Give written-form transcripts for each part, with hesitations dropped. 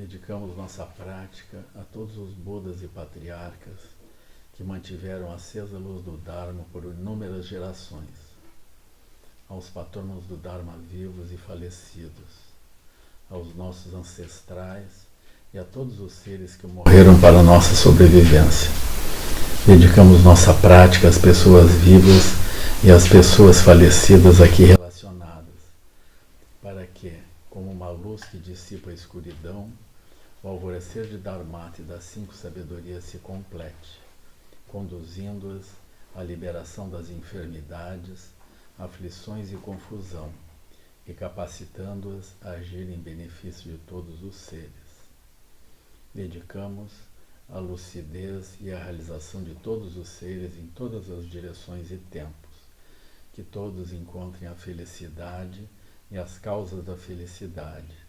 Dedicamos nossa prática a todos os Budas e patriarcas que mantiveram acesa a luz do Dharma por inúmeras gerações, aos patronos do Dharma vivos e falecidos, aos nossos ancestrais e a todos os seres que morreram para nossa sobrevivência. Dedicamos nossa prática às pessoas vivas e às pessoas falecidas aqui relacionadas, para que, como uma luz que dissipa a escuridão, o alvorecer de Dharmata e das 5 sabedorias se complete, conduzindo-as à liberação das enfermidades, aflições e confusão, e capacitando-as a agir em benefício de todos os seres. Dedicamos a lucidez e a realização de todos os seres em todas as direções e tempos, que todos encontrem a felicidade e as causas da felicidade,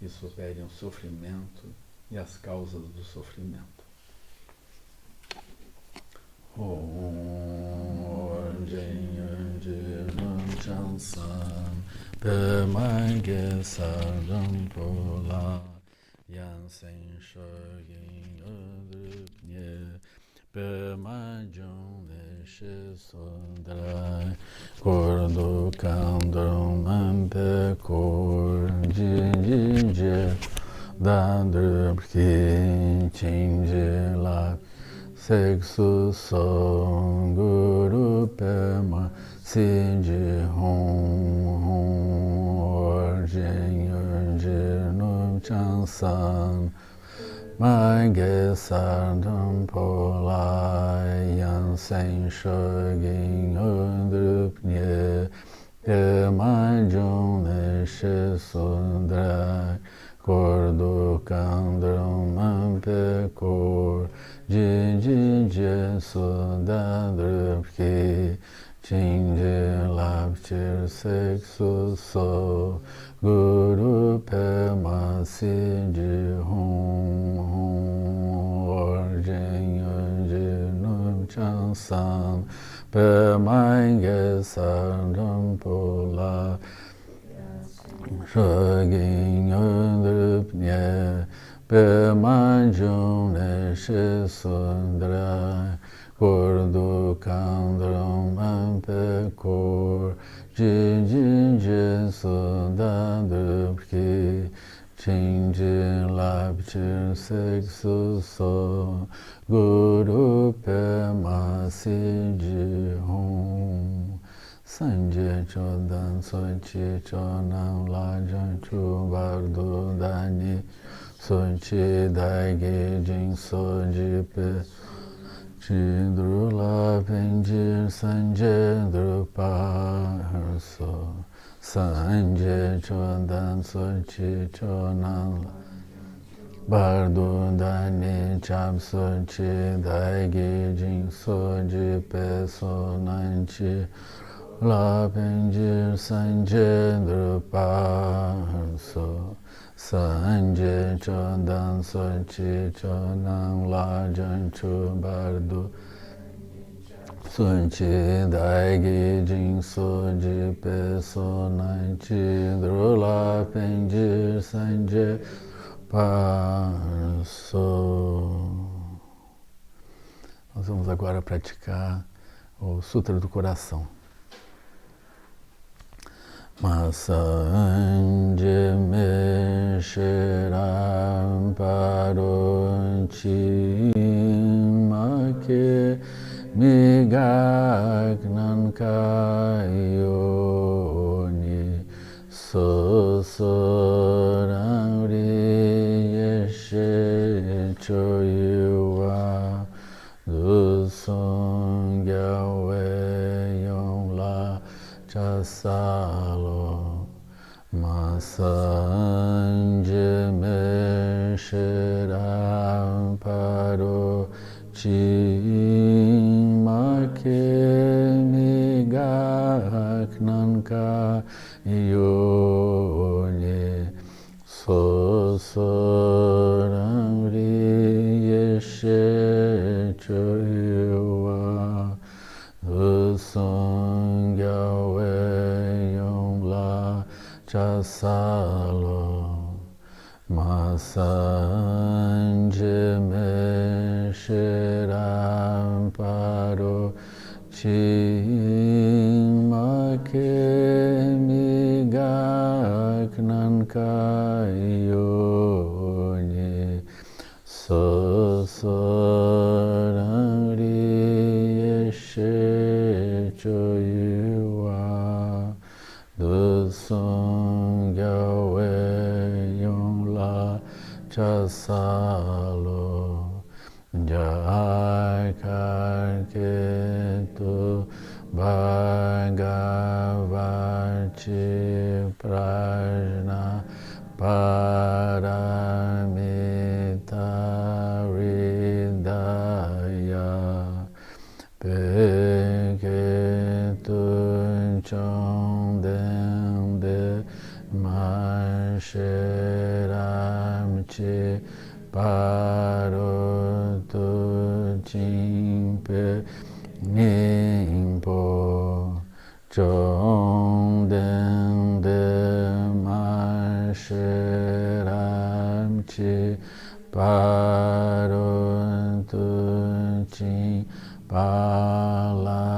e superem o sofrimento e as causas do sofrimento. Om Jai Chansan Pemange Saram Pola Yansen Shogin Adrupye Pemanjung Leshe Sundrai Kordo Kandrum Ampe Kor Jinjinje Dandrupki Chinje La Sexo Song Guru Pema Sinji Hong Orjin Urjin Num Chansan Mange Sardam Polai Yansen Shogin Undrupnye Pemajun Leshe Sundrai Kordo Kandrum Ampe Kor Jinjinje Sudadrupki Chinje Lapchir Sexo So Guru Pema Sinji Hong Orjin Urjin Num Chansan Pemange Sardam Pola Shogin Undrupnye Pemanjung Leshe Sundrai Kordo Kandrum Ampe Kor Jinjinje Sudadrupki Chinje Lapchir Sexo So Guru Pema Sinji Hong Sanje Chodan Sochi Chonam Lajan Chubardo Dani Sochi Daigi Jin Soji Pe Chidrula Penjir Sanje Drupa Harso Sanje Chodan Sochi Chonam Bardo Dani Chab Sochi Daigi Jin Soji Pe Sonanchi La Penjir Sanje Drupa Harso Sanje Chodan Sochi Chonang Lajan Chubardu Sochi Daigi Jin Soji Pe Sonanchi Drula Penjir Sanje Parso. Nós vamos agora praticar o Sutra do Coração. Masanje me sheram paronchi make migagnan kayoni sosorang riyeshe choyuwa dusong yawe yong la Chasalo Masanje me sheram paro chimake migaknanka yone sosorang riyeshe choyuwa Usong Yawe Yong La Chasalo Masanje me shiram paro chima ke migaknan kayoni sosarari yeshe choyuwa dusung yawe yung la chasalo jai karketu bhagavachi Prajnaparamita ridaya peketu chondende masheramchi parotu chimpe nimpo chondende masheramchi parotu chimpe palachasalo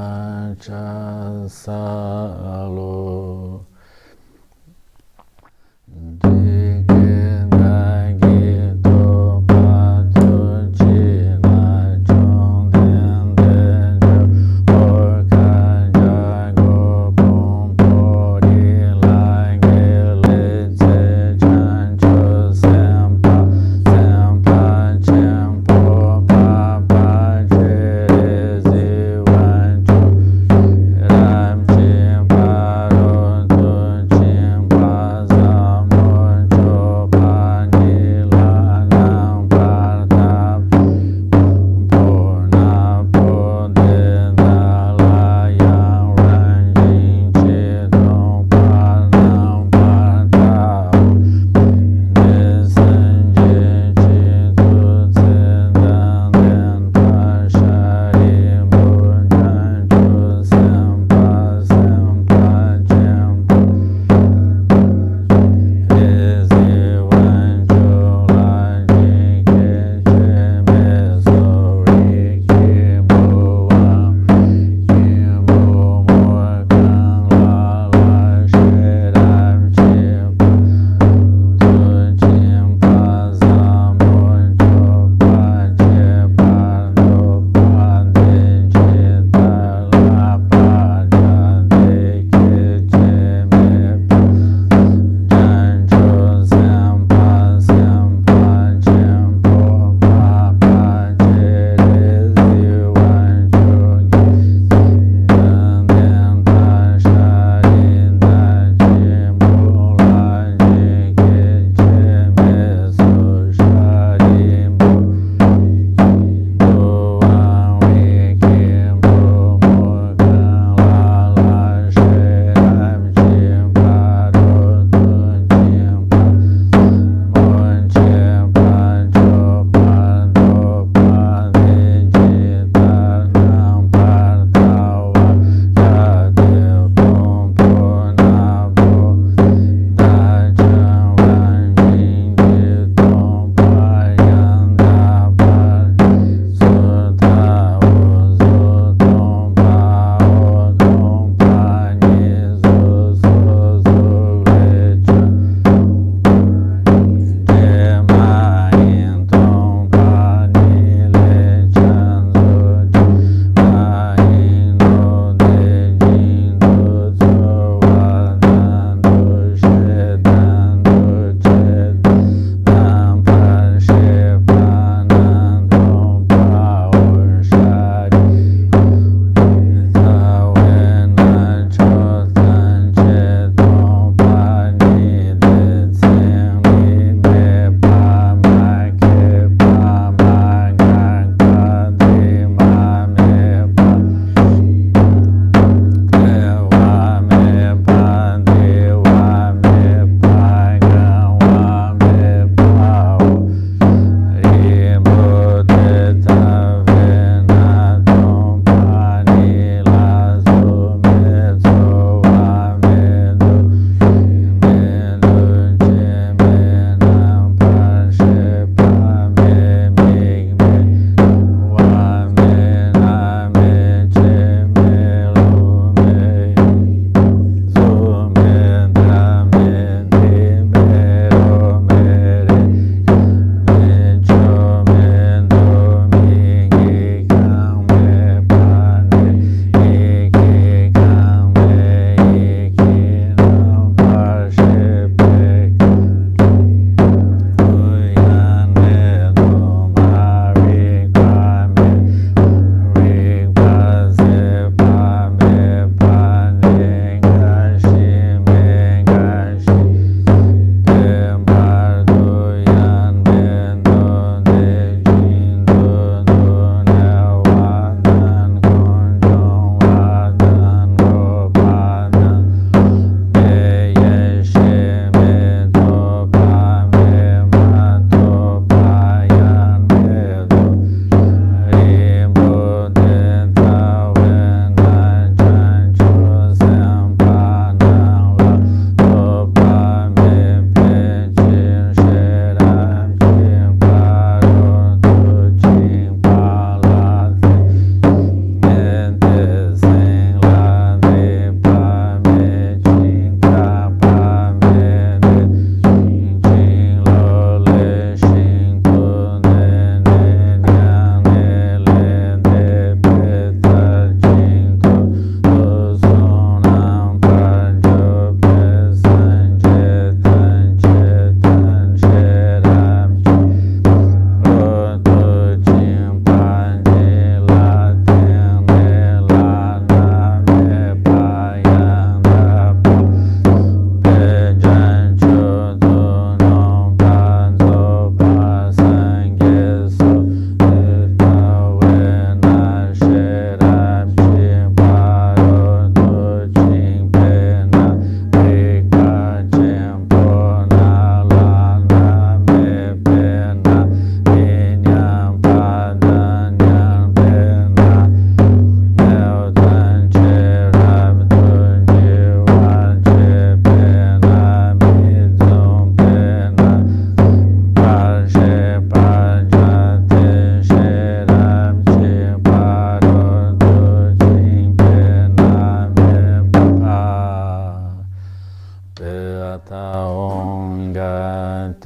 Om Gate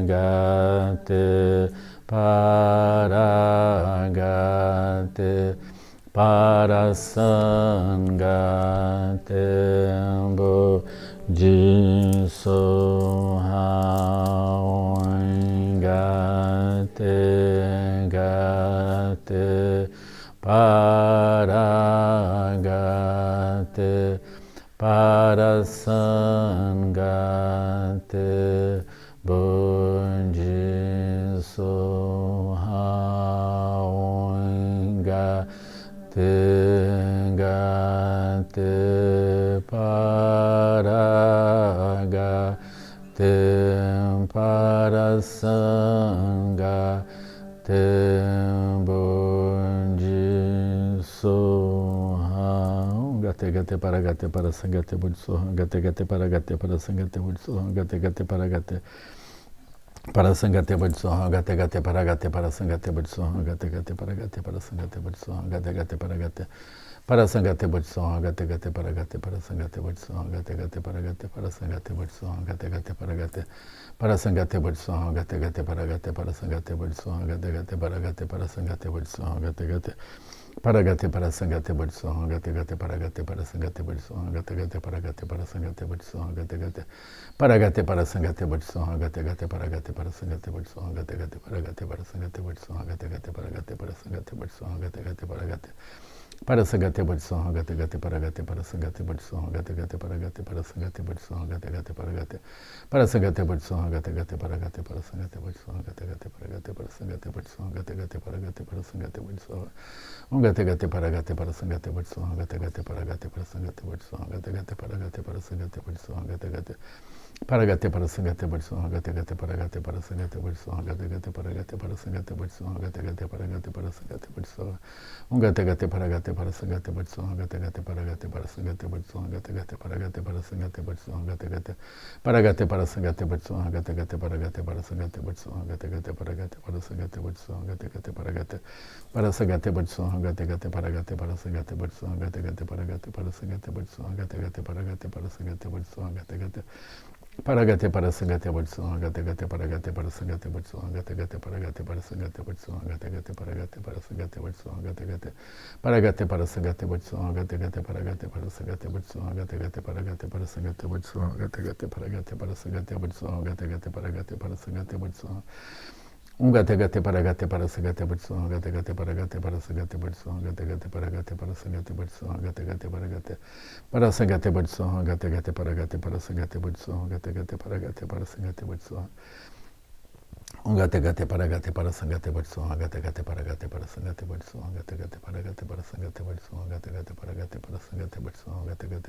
Gate Para Gate Para Sangate Dições Gate Gate Para Gate Para Sangate Bundições Gate Gate Para Gate Para Sangate Bundições Gate Gate para Gate para Sangate Bundições Gate Gate para Gate para Sangate Bundições Gate Gate para Gate para Sangate Bundições Gate Gate para Gate para Sangate Bundições Gate Gate para Gate para Sangate Bundições Gate Gate para Gate para Sangate Bundições Gate Gate para Gate para Sangate Bundições Gate Gate para Gate para Sangate Bundições Gate Gate para Gate para Sangate Bundições Gate Gate para Gate para Sangate Bundições Gate Gate para Gate para Sangate Bundições Gate Gate para Gate para Sangate Bundições Gate Gate para Gate para Sangate Bundições Gate Gate para Gate para Sangate Bundições Gate Gate para Gate para Sangate Bundições Gate Gate para Gate para Sangate Bundições Gate Gate para Gate para Sangate Bundições Gate Gate para Gate para Sangate Bundições Gate Gate para Gate para Sangate Bundições Gate Gate para Gate para Sangate Bundições Gate Gate para Gate para Sangate Bundições Gate Gate para Gate para Sangate Bundições Gate Gate para Gate para Sangate Bundições Gate Gate para Gate para Sangate Bundições Gate Gate para Gate para Sangate Bundições Gate Gate para Gate para Sangate Bundições Gate Gate para Gate para Sangate Bundições Gate Gate para Gate para Sangate Bundições Gate Gate para Gate para Sangate Bundições Gate Gate para Gate para Sangate Bundições Gate Gate para Gate para Sangate Bundições Gate Gate para Gate para Sangate Bundições Gate Gate para Gate para Sangate Bundições Gate Gate para Gate para Sangate Bundições Gate Gate para Gate para Sangate Bundições Gate Gate para Gate para Sangate Bundições Gate Gate para Gate para Sangate Bundições Gate Gate para Gate para Sangate Bundições Gate Gate para Gate para Sangate Bundições Gate Gate para Gate para Sangate Bundições Gate Gate para Gate para Sangate Bundições Gate Gate para Gate para Sangate Bundições Gate Gate para Gate para Sangate Bundições Gate Gate para Gate para Sangate Bundições Gate Gate para Gate para Sangate Bundições Gate Gate para Gate para Sangate Bundições Gate Gate para Gate para Sangate Bundições Gate Gate para Gate para Sangate Bundições Gate Gate para Gate para Sangate Bundições Gate Gate para Gate para Sangate Bundições Gate Gate para Gate para Sangate Bundições Gate Gate para Gate para Sangate Bundições Gate Gate para Gate para Sangate Bundições Gate Gate para Gate para Sangate Bundições Gate Gate para Gate para Sangate Bundições Gate Gate para Gate para Sangate Bundições Gate Gate para Gate para Sangate Bundições Gate Gate para Gate para Sangate Bundições Gate Gate para Gate para Sangate Bundições Gate Gate para Gate para Sangate Bundições Gate Gate para Gate para Sangate Bundições Gate Gate para Gate para Sangate Bundições Gate Gate para Gate para Sangate Bundições Gate Gate para Gate para Sangate Bundições Gate Gate para Gate para Sangate Bundições Gate Gate para Gate para Sangate Bundições Gate Gate para Gate para Sangate Bundições Gate Gate para Gate para Sangate Bundições Gate Gate para Gate para Sangate Bundições Gate Gate para Gate para Sangate Bundições Gate Gate para Gate para Sangate Bundições Gate Gate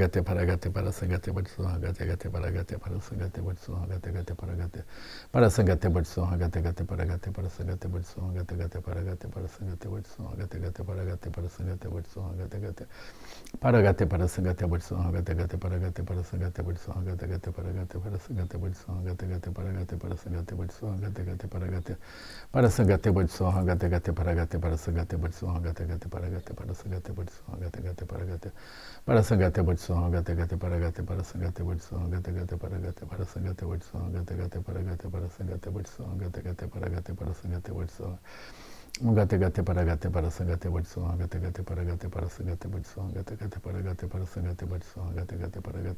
para Gate para Sangate Bundições Gate Gate para Gate para Sangate Bundições Gate Gate para Gate para Sangate Bundições Gate Gate para Gate para Sangate Bundições Gate Gate para Gate para Sangate Bundições Gate Gate para Gate para Sangate Bundições Gate Gate para Gate para Sangate Bundições Gate Gate para Gate para Sangate Bundições Gate Gate para Gate para Sangate Bundições Gate Gate para Gate para Sangate Bundições Gate Gate para Gate para Sangate Bundições Gate Gate para Gate para Sangate Bundições Gate Gate para Gate para Sangate Bundições Gate Gate para Gate para Sangate Bundições Gate Gate para Gate para Sangate Bundições Gate Gate para Gate para Sangate Bundições Gate Gate para Gate para Sangate Bundições Gate Gate para Gate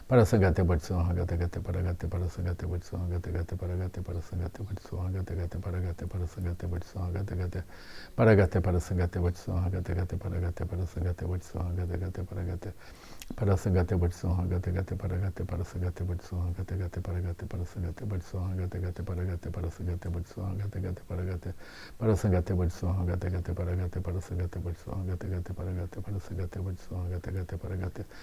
para Sangate Bundições Gate Gate para Gate para Sangate Bundições Gate Gate para Gate para Sangate Bundições Gate Gate para Gate para Sangate Bundições Gate Gate para Gate para Sangate Bundições Gate Gate para Gate para Sangate Bundições Gate Gate para Gate para Sangate Bundições Gate Gate para Gate para Sangate Bundições Gate Gate para Gate para Sangate Bundições Gate Gate para Gate para Sangate Bundições Gate Gate para Gate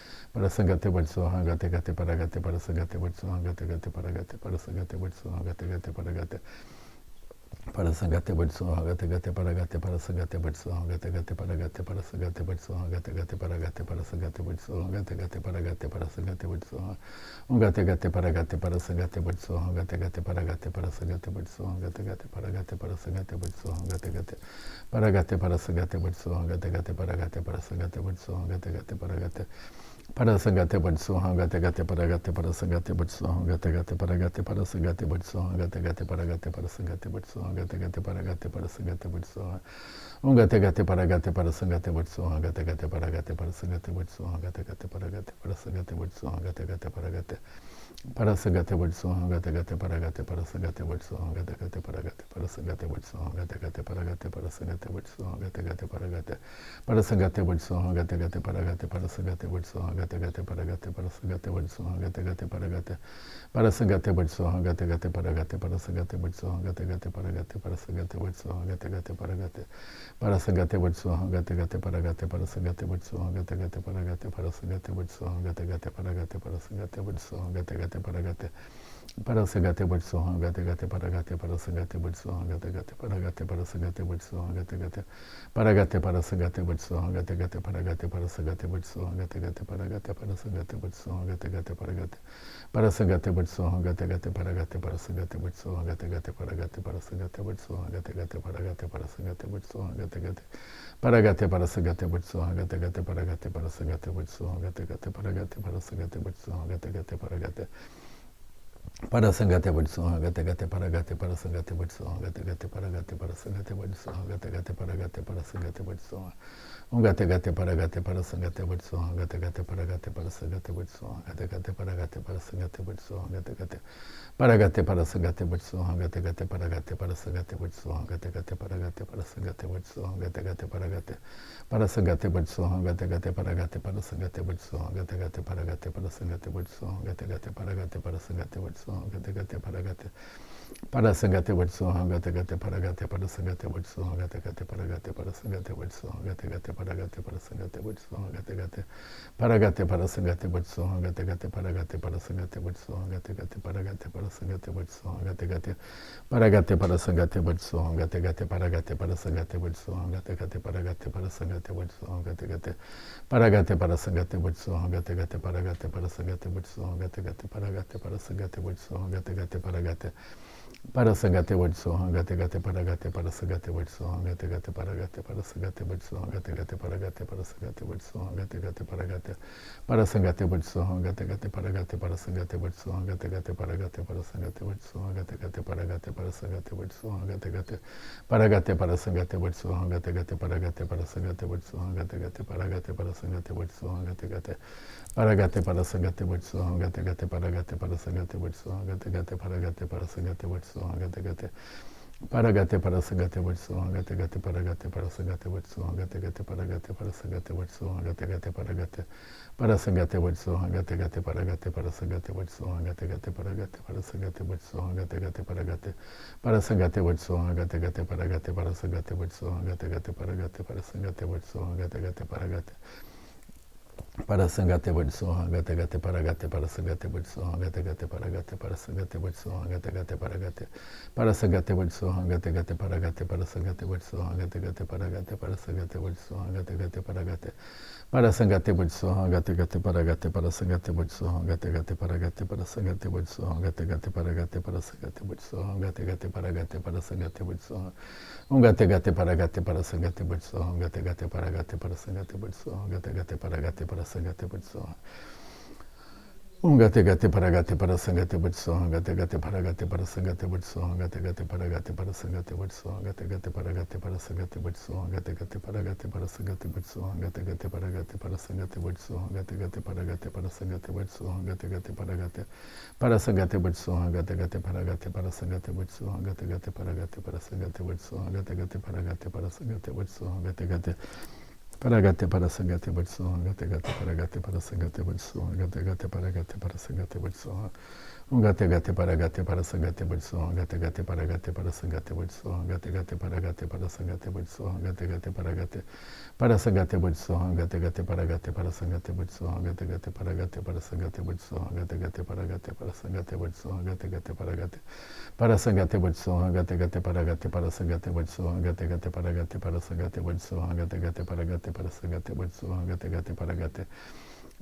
para Sangate Bundições Gate Gate para Gate para Sangate Bundições Gate Gate para Gate para Sangate Bundições Gate Gate para Gate para Sangate Bundições Gate Gate para Gate para Sangate Bundições Gate Gate para Gate para Sangate Bundições Gate Gate para Gate para Sangate Bundições Gate Gate para Gate para Sangate Bundições Gate Gate para Gate para Sangate Bundições Gate Gate para Gate para Sangate Bundições Gate Gate para Gate para Sangate Bundições Gate Gate para Gate Para Sangate Bodhisoham, Gate Gate Paragate para Sangate Bodhisoham, Gate Gate Paragate para Sangate Bodhisoham, Gate Gate Paragate para Sangate Bodhisoham, Gate Gate Paragate para Sangate Bodhisoham, Gate Gate Paragate para Sangate Bodhisoham, Gate Gate Paragate para Sangate Bodhisoham, Gate Gate Paragate para Sangate Bodhisoham, Gate Gate Paragate para Sangate Bodhisoham, Gate Gate Paragate para Sangate Bodhisoham, Gate Gate Paragate para Sangate Bodhisoham, Gate Gate Paragate para Sangate Bodhisoham, Gate Gate Paragate para Sangate Bodhisoham, Gate Gate Paragate para Sangate Bodhisoham, Gate Gate Paragate para Sangate Bodhisoham, Gate Gate Paragate para Sangate Bodhisoham, Gate Gate Paragate para Sangate Bodhisoham, Gate Gate Paragate para Sangate Bodhisoham, Gate Gate Paragate para Sangate Bodhisoham, Gate Gate Paragate para Sangate Bodhisoham, Gate Gate Paragate para Sangate Bodhisoham, Gate Gate Paragate para Sangate Bodhisoham, Gate Gate Paragate para Sangate Bodhisoham, Gate Gate Paragate para Sangate Bodhisoham, Gate Gate Paragate para Sangate Bodhisoham, Gate Gate Paragate para Sangate Bodhisoham, Gate Gate Paragate para Sangate Bodhisoham, Gate Gate Paragate para Sangate Bodhisoham, Gate Gate Paragate para Sangate Bodhisoham, Gate Gate Paragate para Sangate Bodhisoham, Gate Gate Paragate para Sangate Bodhisoham, Gate Gate Paragate para Sangate Bodhisoham, Gate Gate Paragate para Sangate Bodhisoham, Gate Gate Paragate para Sangate Bodhisoham, Gate Gate Paragate para Sangate Bodhisoham, Gate Gate Paragate para Sangate Bodhisoham, Gate Gate Paragate para Sangate Bodhisoham, Gate Gate Paragate para Sangate Bodhisoham, Gate Gate Paragate para Sangate Bodhisoham, Gate Gate Paragate para Sangate Bodhisoham, Gate Gate Paragate para Sangate Bodhisoham, Gate Gate Paragate para Sangate Bodhisoham, Gate Gate Paragate para Sangate Bodhisoham, Gate Gate Paragate para Sangate Bodhisoham, Gate Gate Paragate para Sangate Bodhisoham, Gate Gate Paragate para Sangate Bodhisoham, Gate Gate Paragate para Sangate Bodhisoham, Gate Gate Paragate para Sangate Bodhisoham, Gate Gate Paragate para Sangate Bodhisoham, Gate Gate Paragate para Sangate Bodhisoham, Gate Gate Paragate para Sangate Bodhisoham, Gate Gate Paragate para Sangate Bodhisoham, Gate Gate Paragate para Sangate Bodhisoham, Gate Gate Paragate para Sangate Bodhisoham, Gate Gate Paragate para Sangate Bodhisoham, Gate Gate Paragate para Sangate Bodhisoham, Gate Gate Paragate para Sangate Bodhisoham, Gate Gate Paragate para Sangate Bodhisoham, Gate Gate Paragate para Sangate Bodhisoham, Gate Gate Paragate para Sangate Bodhisoham, Gate Gate Paragate para Sangate Bodhisoham, Gate Gate Paragate para Sangate Bodhisoham, Gate Gate Paragate para Sangate Bodhisoham, Gate Gate Paragate para Sangate Bodhisoham, Gate Gate Paragate para Sangate Bodhisoham, Gate Gate Paragate para Sangate Bodhisoham, Gate Gate Paragate para Sangate Bodhisoham, Gate Gate Paragate para Sangate Bodhisoham, Gate Gate Paragate para Sangate Bodhisoham, Gate Gate Paragate para Sangate Bodhisoham, Gate Gate Paragate para Sangate Bodhisoham, Gate Gate Paragate para Sangate Bodhisoham, Gate Gate Paragate para Sangate Bodhisoham, Gate Gate Paragate para Sangate Bodhisoham, Gate Gate Paragate para Sangate Bodhisoham, Gate Gate Paragate para Sangate Bodhisoham, Gate Gate Paragate para Sangate Bodhisoham, Gate Gate Paragate para Sangate Bodhisoham, Gate Gate Paragate para Sangate Bodhisoham, Gate Gate Paragate para Sangate Bodhisoham, Gate Gate Paragate para Sangate Bodhisoham, Gate Gate Paragate para Sangate Bodhisoham, Gate Gate Paragate para Sangate Bodhisoham, Gate Gate Paragate para Sangate Bodhisoham, Gate Gate Paragate para Sangate Bodhisoham, Gate Gate Paragate para Sangate Bodhisoham, Gate Gate Paragate para Sangate Bodhisoham, Gate Gate Paragate para Sangate Bodhisoham, Gate Gate Paragate para Sangate Bodhisoham, Gate Gate Paragate para Sangate Bodhisoham, Gate Gate Paragate para Sangate Bodhisoham, Gate Gate Paragate para Sangate Bodhisoham, Gate Gate Paragate para Sangate Bodhisoham, Gate Gate Paragate para Sangate Bodhisoham, Gate Gate Paragate para Sangate Bodhisoham, Gate Gate Paragate para Sangate Bodhisoham, Gate Gate Paragate para Sangate Bodhisoham, Gate Gate Paragate para Sangate Bodhisoham, Gate Gate Paragate para Sangate Bodhisoham, Gate Gate Paragate para Sangate Bodhisoham, Gate Gate Paragate para Sangate Bodhisoham, Gate Gate Paragate para Sangate Bodhisoham, Gate Gate Paragate para Sangate Bodhisoham, Gate Gate Paragate para Sangate Bodhisoham, Gate Gate Paragate para Sangate Bodhisoham, Gate Gate Paragate para Sangate Bodhisoham, Gate Gate Paragate para Sangate Bodhisoham, Gate Gate Paragate para Sangate Bodhisoham, Gate Gate Paragate para Sangate Bodhisoham, Gate Gate Paragate para Sangate Bodhisoham, Gate Gate Paragate para Sangate Bodhisoham, Gate Gate Paragate para Sangate Bodhisoham, Gate Gate Paragate para Sangate Bodhisoham, Gate Gate Paragate para Sangate Bodhisoham, Gate Gate Paragate para Sangate Bodhisoham, Gate Gate Paragate para Sangate Bodhisoham, Gate Gate Paragate para Sangate Bodhisoham, Gate Gate Paragate para Sangate Bodhisoham, Gate Gate Paragate para Sangate Bodhisoham, Gate Gate Paragate para Sangate Bodhisoham, Gate Gate Paragate para Sangate Bodhisoham, Gate Gate Paragate para Sangate Bodhisoham, Gate Gate Paragate para Sangate Bodhisoham, Gate Gate Paragate para Sangate Bodhisoham, Gate Gate Paragate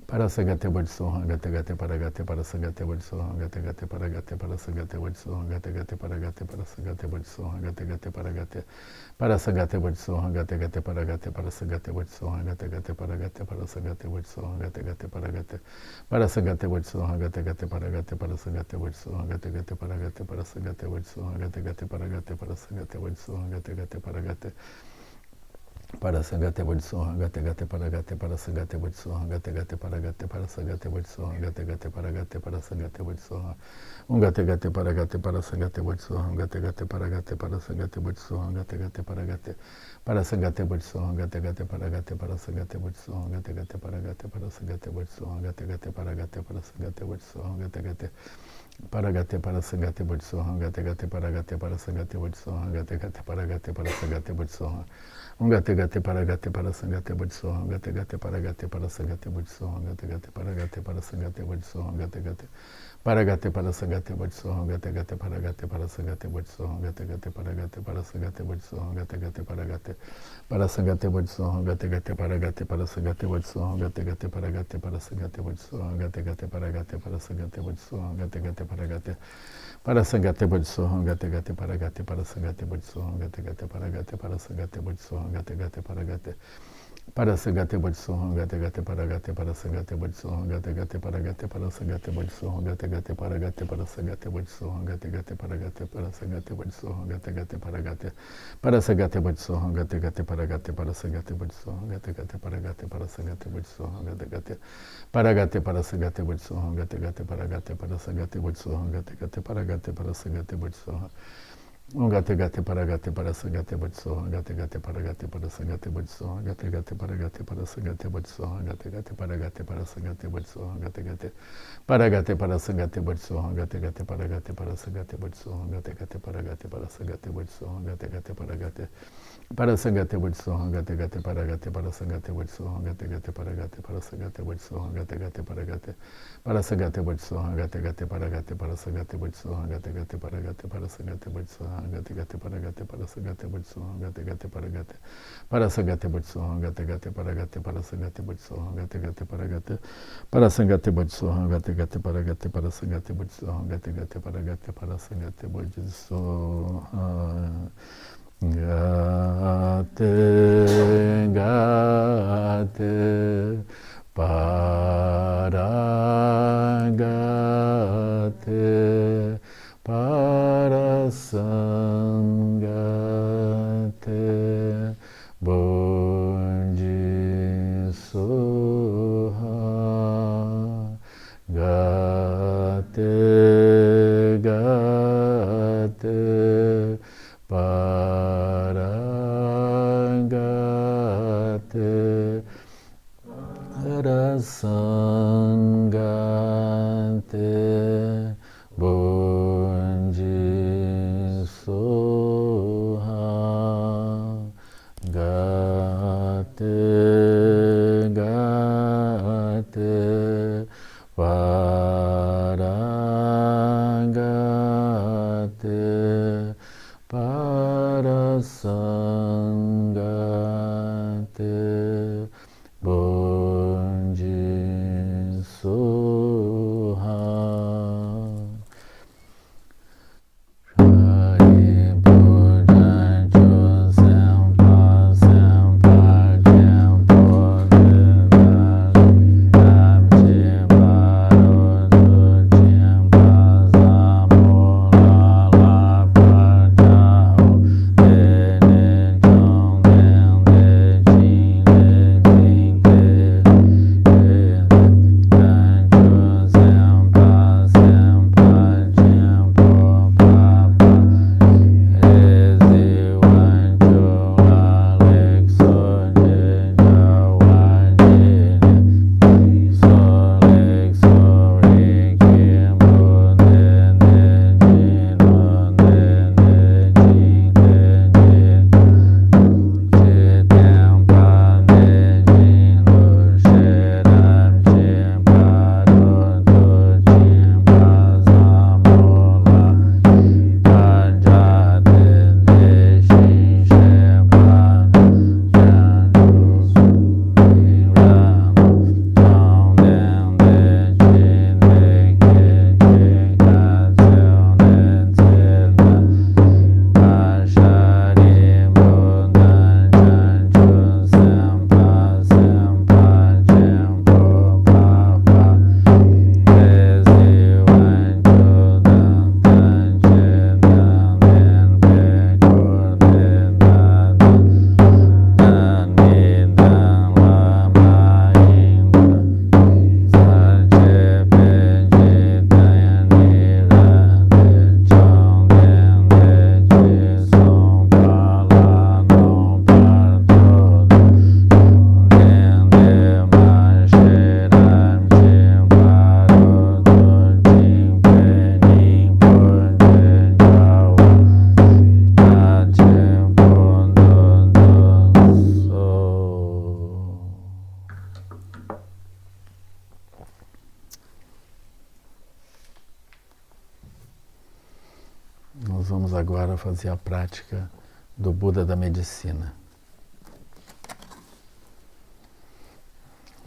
Para Sagate Bodhisoha, Gate Gate Paragate, para Sagate Bodhisoha, Gate Gate Paragate, para Sagate Bodhisoha, Gate Gate Paragate, para Sagate Bodhisoha, Gate Gate Paragate, para Sagate Bodhisoha, Gate Gate Paragate, para Sagate Bodhisoha, Gate Gate Paragate, para Sagate Bodhisoha, Gate Gate Paragate, para Sagate Bodhisoha, Gate Gate Paragate, para Sagate Bodhisoha, Gate Gate Paragate, para Sagate Bodhisoha, Gate Gate Paragate, para Sagate Bodhisoha, Gate Gate Paragate, para Sagate Bodhisoha, Gate Gate Paragate, para Sagate Bodhisoha, Gate Gate Paragate, para Sagate Bodhisoha, Gate Gate Paragate, para Sagate Bodhisoha, Gate Gate Paragate, para Sagate Bodhisoha, Gate Gate Paragate, para Sagate Bodhisoha, Gate Gate Paragate, para Sagate Bodhisoha, Gate Gate Paragate, para Sagate Bodhisoha, Gate Gate Paragate, para Sagate Bodhisoha, Gate Gate Paragate, para Sagate Bodhisoha, Gate Gate Paragate, para Sagate Bodhisoha, Gate Gate Paragate, para Sagate Bodhisoha, Gate Gate Paragate, para Sagate Bodhisoha, Gate Gate Paragate, para Sagate Bodhisoha, Gate Gate Paragate, para Sagate Bodhisoha, Gate Gate Paragate, para Sagate Bodhisoha, Gate Gate Paragate, para Sagate Bodhisoha, Gate Gate Paragate, para Sagate Bodhisoha, Gate Gate Paragate, para Sagate Bodhisoha, Gate Gate Paragate, para Sagate Bodhisoha, Gate Gate Paragate, para Sagate Bodhisoha, Gate Gate Paragate, para Sagate Bodhisoha, Gate Gate Paragate, para Sagate Bodhisoha, Gate Gate Paragate, para Sagate Bodhisoha, Gate Gate Paragate, para Sagate Bodhisoha, Gate Gate Paragate, para Sagate Bodhisoha, Gate Gate Paragate, para Sagate Bodhisoha, Gate Gate Paragate, para Sagate Bodhisoha, Gate Gate Paragate, para Sagate Bodhisoha, Gate Gate Paragate, para Sagate Bodhisoha, Gate Gate Paragate, para Sagate Bodhisoha, Gate Gate Paragate, para Sagate Bodhisoha, Gate Gate Paragate, para Sagate Bodhisoha, Gate Gate Paragate, para Sagate Bodhisoha, Gate Gate Paragate, para Sagate Bodhisoha, Gate Gate Paragate, para Sagate Bodhisoha, Gate Gate Paragate, para Sagate Bodhisoha, Gate Gate Paragate, para Sagate Bodhisoha, Gate Gate Paragate, para Sagate Bodhisoha, Gate Gate Paragate, para Sagate Bodhisoha, Gate Gate Paragate, para Sagate Bodhisoha, Gate Gate Paragate, para Sagate Bodhisoha, Gate Gate Paragate, para Sagate Bodhisoha, Gate Gate Paragate, para Sagate Bodhisoha, Gate Gate Paragate, para Sagate Bodhisoha, Gate Gate Paragate, para Sagate Bodhisoha, Gate Gate Paragate, para Sagate Bodhisoha, Gate Gate Paragate, para Sagate Bodhisoha, Gate Gate Paragate, para Sagate Bodhisoha, Gate Gate Paragate, para Sagate Bodhisoha, Gate Gate Paragate, para Sagate Bodhisoha, Gate Gate Paragate, para Sagate Bodhisoha, Gate Gate Paragate, para Sagate Bodhisoha, Gate Gate Paragate, para Sagate Bodhisoha, Gate Gate Paragate, para Sagate Bodhisoha, Gate Gate Paragate, para Sagate Bodhisoha, Gate Gate Paragate, para Sangate Bodhisoha, Gate Gate Paragate, para Sangate Bodhisoha, Gate Gate Paragate, para Sangate Bodhisoha. Nós vamos agora fazer a prática do Buda da Medicina.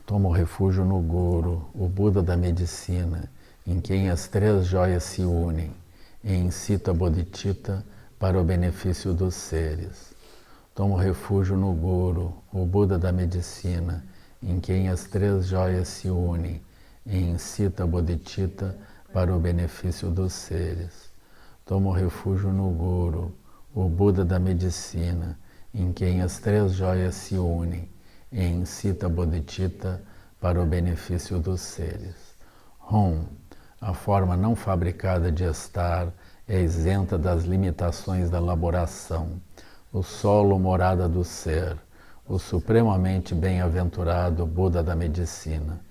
Toma o refúgio no Guru, o Buda da Medicina, em quem as três joias se unem, e incita a bodhicitta para o benefício dos seres. Toma o refúgio no Guru, o Buda da Medicina, em quem as três joias se unem, e incita a bodhicitta para o benefício dos seres. Toma o refúgio no Guru, o Buda da Medicina, em quem as três joias se unem, e incita a bodhicitta para o benefício dos seres. Hum, a forma não fabricada de estar é isenta das limitações da elaboração, o solo morada do ser, o supremamente bem-aventurado Buda da Medicina,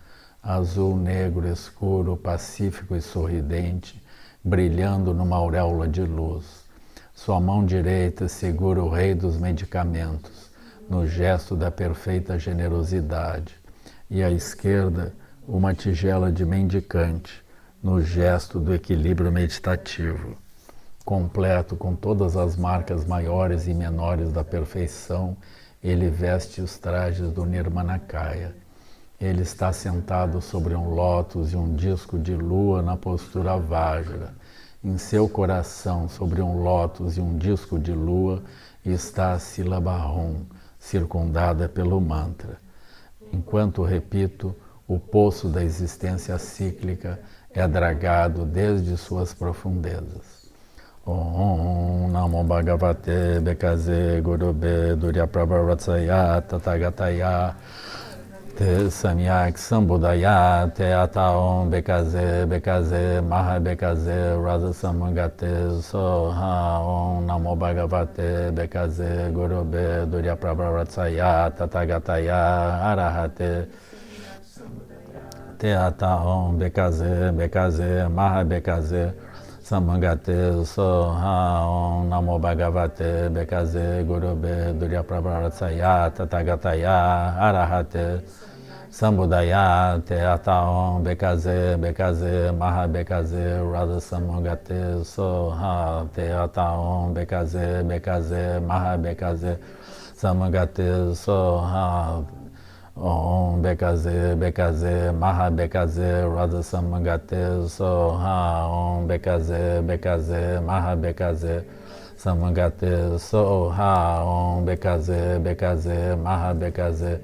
azul, negro, escuro, pacífico e sorridente, brilhando numa auréola de luz. Sua mão direita segura o rei dos medicamentos, no gesto da perfeita generosidade, e à esquerda uma tigela de mendicante, no gesto do equilíbrio meditativo. Completo com todas as marcas maiores e menores da perfeição, ele veste os trajes do Nirmanakaya. Ele está sentado sobre um lótus e um disco de lua na postura Vajra. Em seu coração, sobre um lótus e um disco de lua, está a sílaba Hum, circundada pelo mantra. Enquanto repito, o poço da existência cíclica é dragado desde suas profundezas. Om Namo Bhagavate Bekaze Gurube Durya Prabhavatsaya Tathagataya Te Samyak Sambudaya Te Ataom Bekaze Maha Bekaze Raza Samangate Soha Om Namo Bhagavate Bekaze Gurube Durya Prabhavatsaya Tathagataya Arahate Te Ataom Bekaze Maha Bekaze Samangate Soha Om Namo Bhagavate Bekaze Gurube Durya Prabhavatsaya Tathagataya Arahate Sambudaya Te Ataom Bekaze Maha Bekaze Radha Samangate Soha Te Ataom Bekaze Maha Bekaze Samangate Soha Om Bekaze Maha Bekaze Radha Samangate Soha Om Bekaze Maha Bekaze Samangate Soha Om Bekaze Maha Bekaze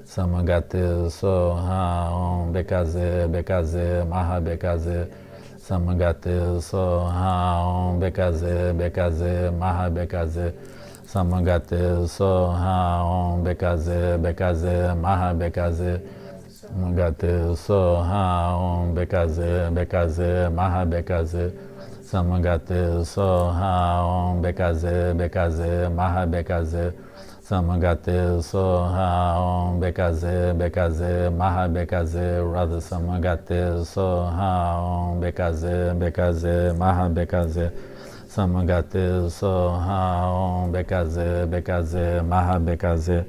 Samangate Soha Om Bekaze Maha Bekaze Samangate Soha Om Bekaze Maha Bekaze Samangate Soha Om Bekaze Maha Bekaze Samangate Soha Om Bekaze Maha Bekaze Samangate Soha Om Bekaze Maha Bekaze Samangate Soha Om Bekaze Maha Bekaze Radha Samangate Soha Om Bekaze Maha Bekaze Samangate Soha Om Bekaze Maha Bekaze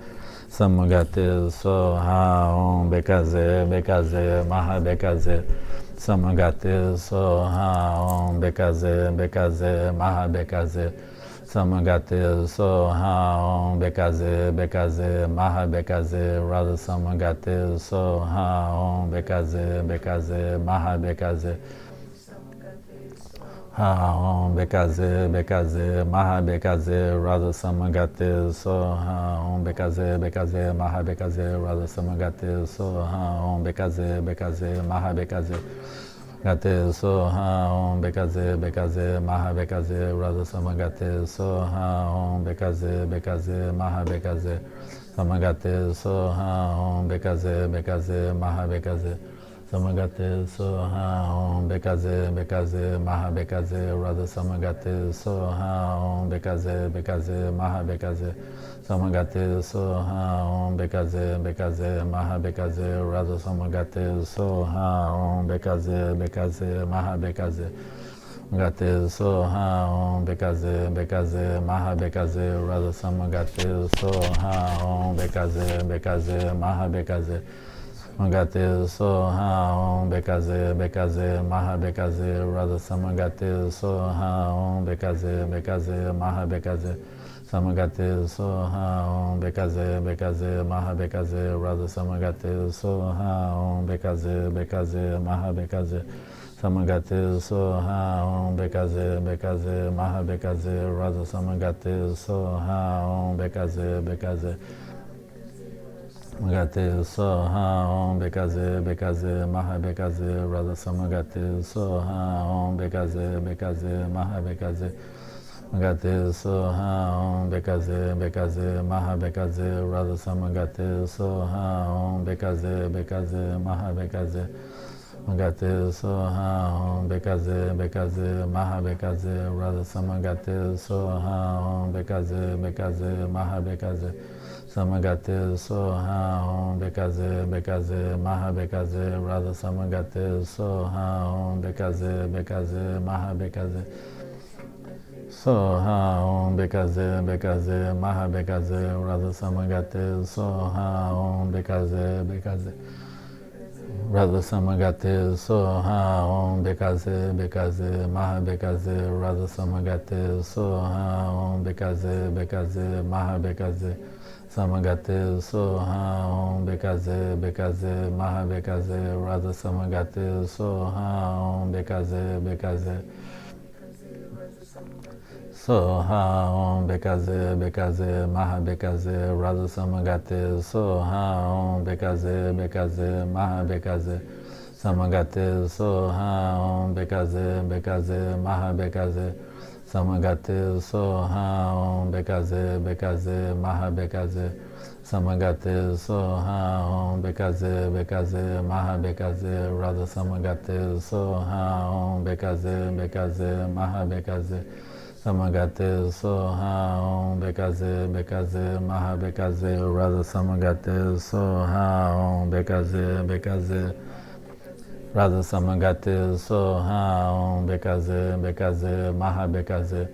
Samangate Soha Om Bekaze Maha Bekaze Samangate Soha Om Bekaze Maha Bekaze Samangate Soha Om Bekaze Maha Bekaze Radha Samangate Soha Om Bekaze Maha Bekaze Om Bekaze Maha Bekaze Radha Samangate Soha Om Bekaze Maha Bekaze Radha Samangate Soha Om Bekaze Maha Bekaze Gate Soha Om Bekaze Maha Bekaze Radha Samangate Soha Om Bekaze Maha Bekaze Samangate Soha Om Bekaze Maha Bekaze Samangate Soha Om Bekaze Maha Bekaze Radha Samangate Soha Om Bekaze Maha Bekaze Samangate Soha Om Bekaze Maha Bekaze Radha Samangate Soha Om Bekaze Maha Bekaze Gate Soha Om Bekaze Maha Bekaze Radha Samangate Soha Om Bekaze Maha Bekaze Samagate Soha Om Bekaze Bekaze Maha Bekaze Radha Samagate Soha Om Bekaze Bekaze Maha Bekaze Samagate Soha Om Bekaze Bekaze Maha Bekaze Radha Samagate Soha Om Bekaze Bekaze Maha Bekaze Samagate Soha Om Bekaze Bekaze Maha Bekaze Radha Samagate Soha Om Bekaze Bekaze Samagate Soha Om Bekaze Bekaze Maha Bekaze Radha Samagate Soha Om Bekaze Bekaze Maha Bekaze Samagate Soha Om Bekaze Bekaze Maha Bekaze Radha Samagate Soha Om Bekaze Bekaze Maha Bekaze Samagate Soha Om Bekaze Bekaze Maha Bekaze Radha Samagate Soha Om Bekaze Bekaze Maha Bekaze Samagate Soha Om Bekaze Bekaze Maha Bekaze Radha Samagate Soha Om Bekaze Bekaze Maha Bekaze Soha Om Bekaze Bekaze Maha Bekaze Radha Samagate Soha Om Bekaze Bekaze Radha Samagate Soha Om Bekaze Bekaze Maha Bekaze Radha Samagate Soha Om Bekaze Bekaze Maha Bekaze Samagate Soha Om Bekaze Bekaze Maha Bekaze Radha Samagate Soha Om Bekaze Bekaze Soha Om Bekaze Bekaze Maha Bekaze Radha Samagate Soha Om Bekaze Bekaze Maha Bekaze Samagate Soha Om Bekaze Bekaze Maha Bekaze Samagate Soha Om Bekaze Bekaze Maha Bekaze Samagate Soha Om Bekaze Bekaze Maha Bekaze Radha Samagate Soha Om Bekaze Bekaze Maha Bekaze Samagate Soha Om Bekaze Bekaze Maha Bekaze Radha Samagate Soha Om Bekaze Bekaze Radha Samagate Soha Om Bekaze Bekaze Maha Bekaze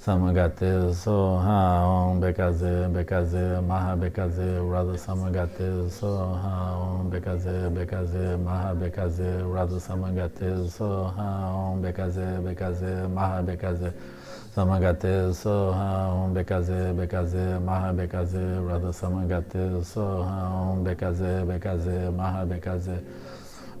Samagate Soha Om Bekaze Bekaze Maha Bekaze Radha Samagate Soha Om Bekaze Bekaze Maha Bekaze Radha Samagate Soha Om Bekaze Bekaze Maha Bekaze Samagate Soha Om Bekaze Bekaze Maha Bekaze Radha Samagate Soha Om Bekaze Bekaze Maha Bekaze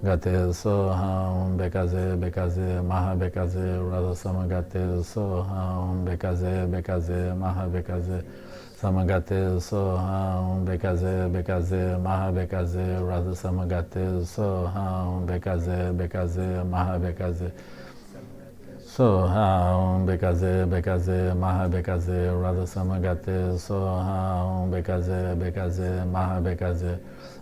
Gate Soha Om Bekaze Bekaze Maha Bekaze Radha Samagate Soha Om Bekaze Bekaze Maha Bekaze Samagate Soha Om Bekaze Bekaze Maha Bekaze Radha Samagate Soha Om Bekaze Bekaze Maha Bekaze Soha Om Bekaze Bekaze Maha Bekaze Radha Samagate Soha Om Bekaze Bekaze Maha Bekaze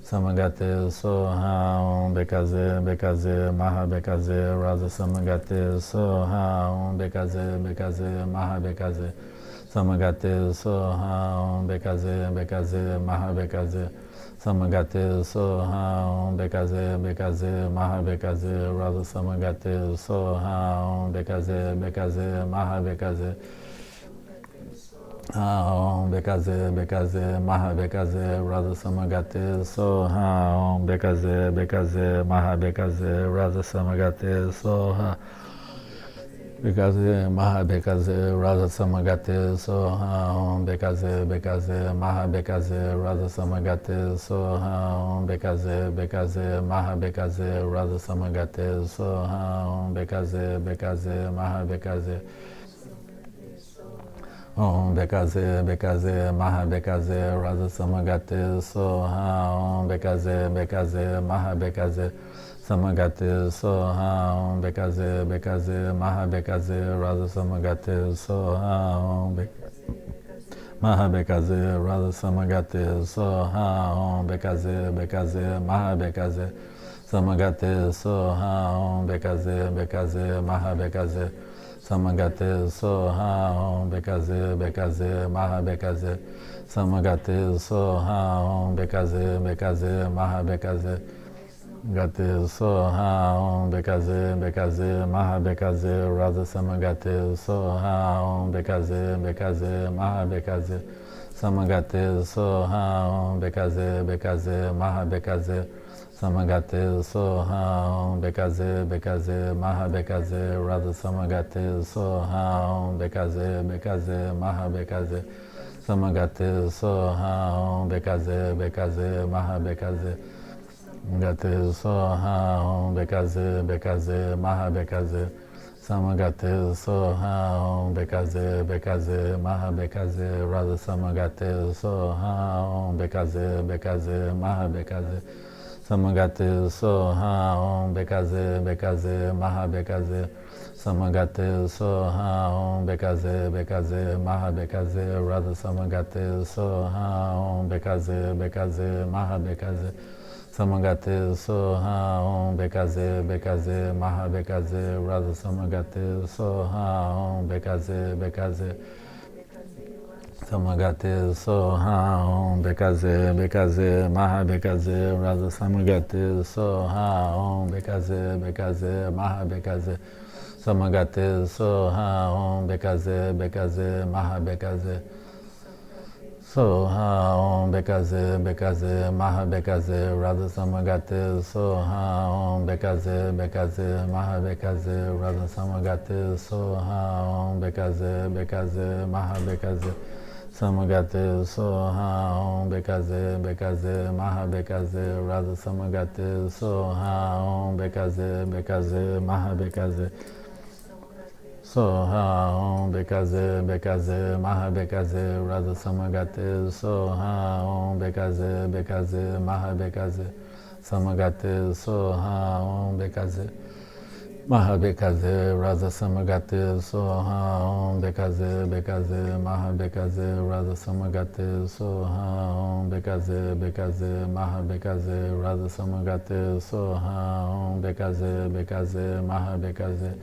Samagate Soha Om Bekaze Bekaze Maha Bekaze Radha Samagate Soha Om Bekaze Bekaze Maha Bekaze Samagate Soha Om Bekaze Bekaze Maha Bekaze Samagate Soha Om Bekaze Bekaze Maha Bekaze Radha Samagate Soha Om Bekaze Bekaze Maha Bekaze Om Bekaze Bekaze Maha Bekaze Radha Samagate Soha Om Bekaze Bekaze Maha Bekaze Radha Samagate Soha Bekaze Maha Bekaze Radha Samagate Soha Om Bekaze Bekaze Maha Bekaze Radha Samagate Soha Om Bekaze Bekaze Maha Bekaze Radha Samagate Soha Om Bekaze Bekaze Maha Bekaze Om Bekaze Bekaze Maha Bekaze Radha Samagate Soha Om Bekaze Bekaze Maha Bekaze Samagate Soha Om Bekaze Bekaze Maha Bekaze Radha Samagate Soha Om Maha Bekaze Radha Samagate Soha Om Bekaze Bekaze Maha Bekaze Samagate Soha Om Bekaze Bekaze Maha Bekaze Samagate Soha Om Bekaze Bekaze Maha Bekaze Samagate Soha Om Bekaze Bekaze Maha Bekaze Gate Soha Om Bekaze Bekaze Maha Bekaze Radha Samagate Soha Om Bekaze Bekaze Maha Bekaze Samagate Soha Om Bekaze Bekaze Maha Bekaze Samagate Soha Om Bekaze Bekaze Maha Bekaze Radha Samagate Soha Om Bekaze Bekaze Maha Bekaze Samagate Soha Om Bekaze Bekaze Maha Bekaze Gate Soha Om Bekaze Bekaze Maha Bekaze Samagate Soha Om Bekaze Bekaze Maha Bekaze Radha Samagate Soha Om Bekaze Bekaze Maha Bekaze Samagate Soha Om Bekaze Bekaze Maha Bekaze Samagate Soha Om Bekaze Bekaze Maha Bekaze Radha Samagate Soha Om Bekaze Bekaze Maha Bekaze Samagate Soha Om Bekaze Bekaze Maha Bekaze Radha Samagate Soha Om Bekaze Bekaze Samagate Soha Om Bekaze Bekaze Maha Bekaze Radha Samagate Soha Om Bekaze Bekaze Maha Bekaze Samagate Soha Om Bekaze Bekaze Maha Bekaze Soha Om Bekaze Bekaze Maha Bekaze Radha Samagate Soha Om Bekaze Bekaze Maha Bekaze Radha Samagate Soha Om Bekaze Bekaze Maha Bekaze Samagate Soha Om Bekaze Bekaze Maha Bekaze Radha Samagate Soha Om Bekaze Bekaze Maha Bekaze Soha Om Bekaze Bekaze Maha Bekaze Radha Samagate Soha Om Bekaze Bekaze Maha Bekaze Samagate Soha Om Bekaze Maha Bekaze Radha Samagate Soha Om Bekaze Bekaze Maha Bekaze Radha Samagate Soha Om Bekaze Bekaze Maha Bekaze Radha Samagate Soha Om Bekaze Bekaze Maha Bekaze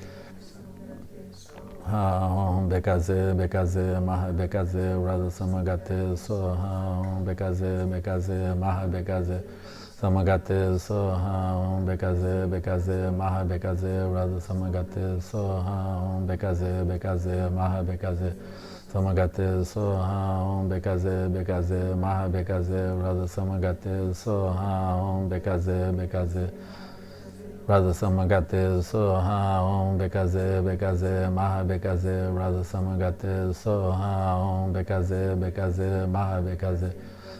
Om Bekaze Bekaze Maha Bekaze Radha Samagate Soha Om Bekaze Bekaze Maha Bekaze Samagate Soha Om Bekaze Bekaze Maha Bekaze Radha Samagate Soha Om Bekaze Bekaze Maha Bekaze Samagate Soha Om Bekaze Bekaze Maha Bekaze Radha Samagate Soha Om Bekaze Bekaze Radha Samagate Soha Om Bekaze Bekaze Maha Bekaze Radha Samagate Soha Om Bekaze Bekaze Maha Bekaze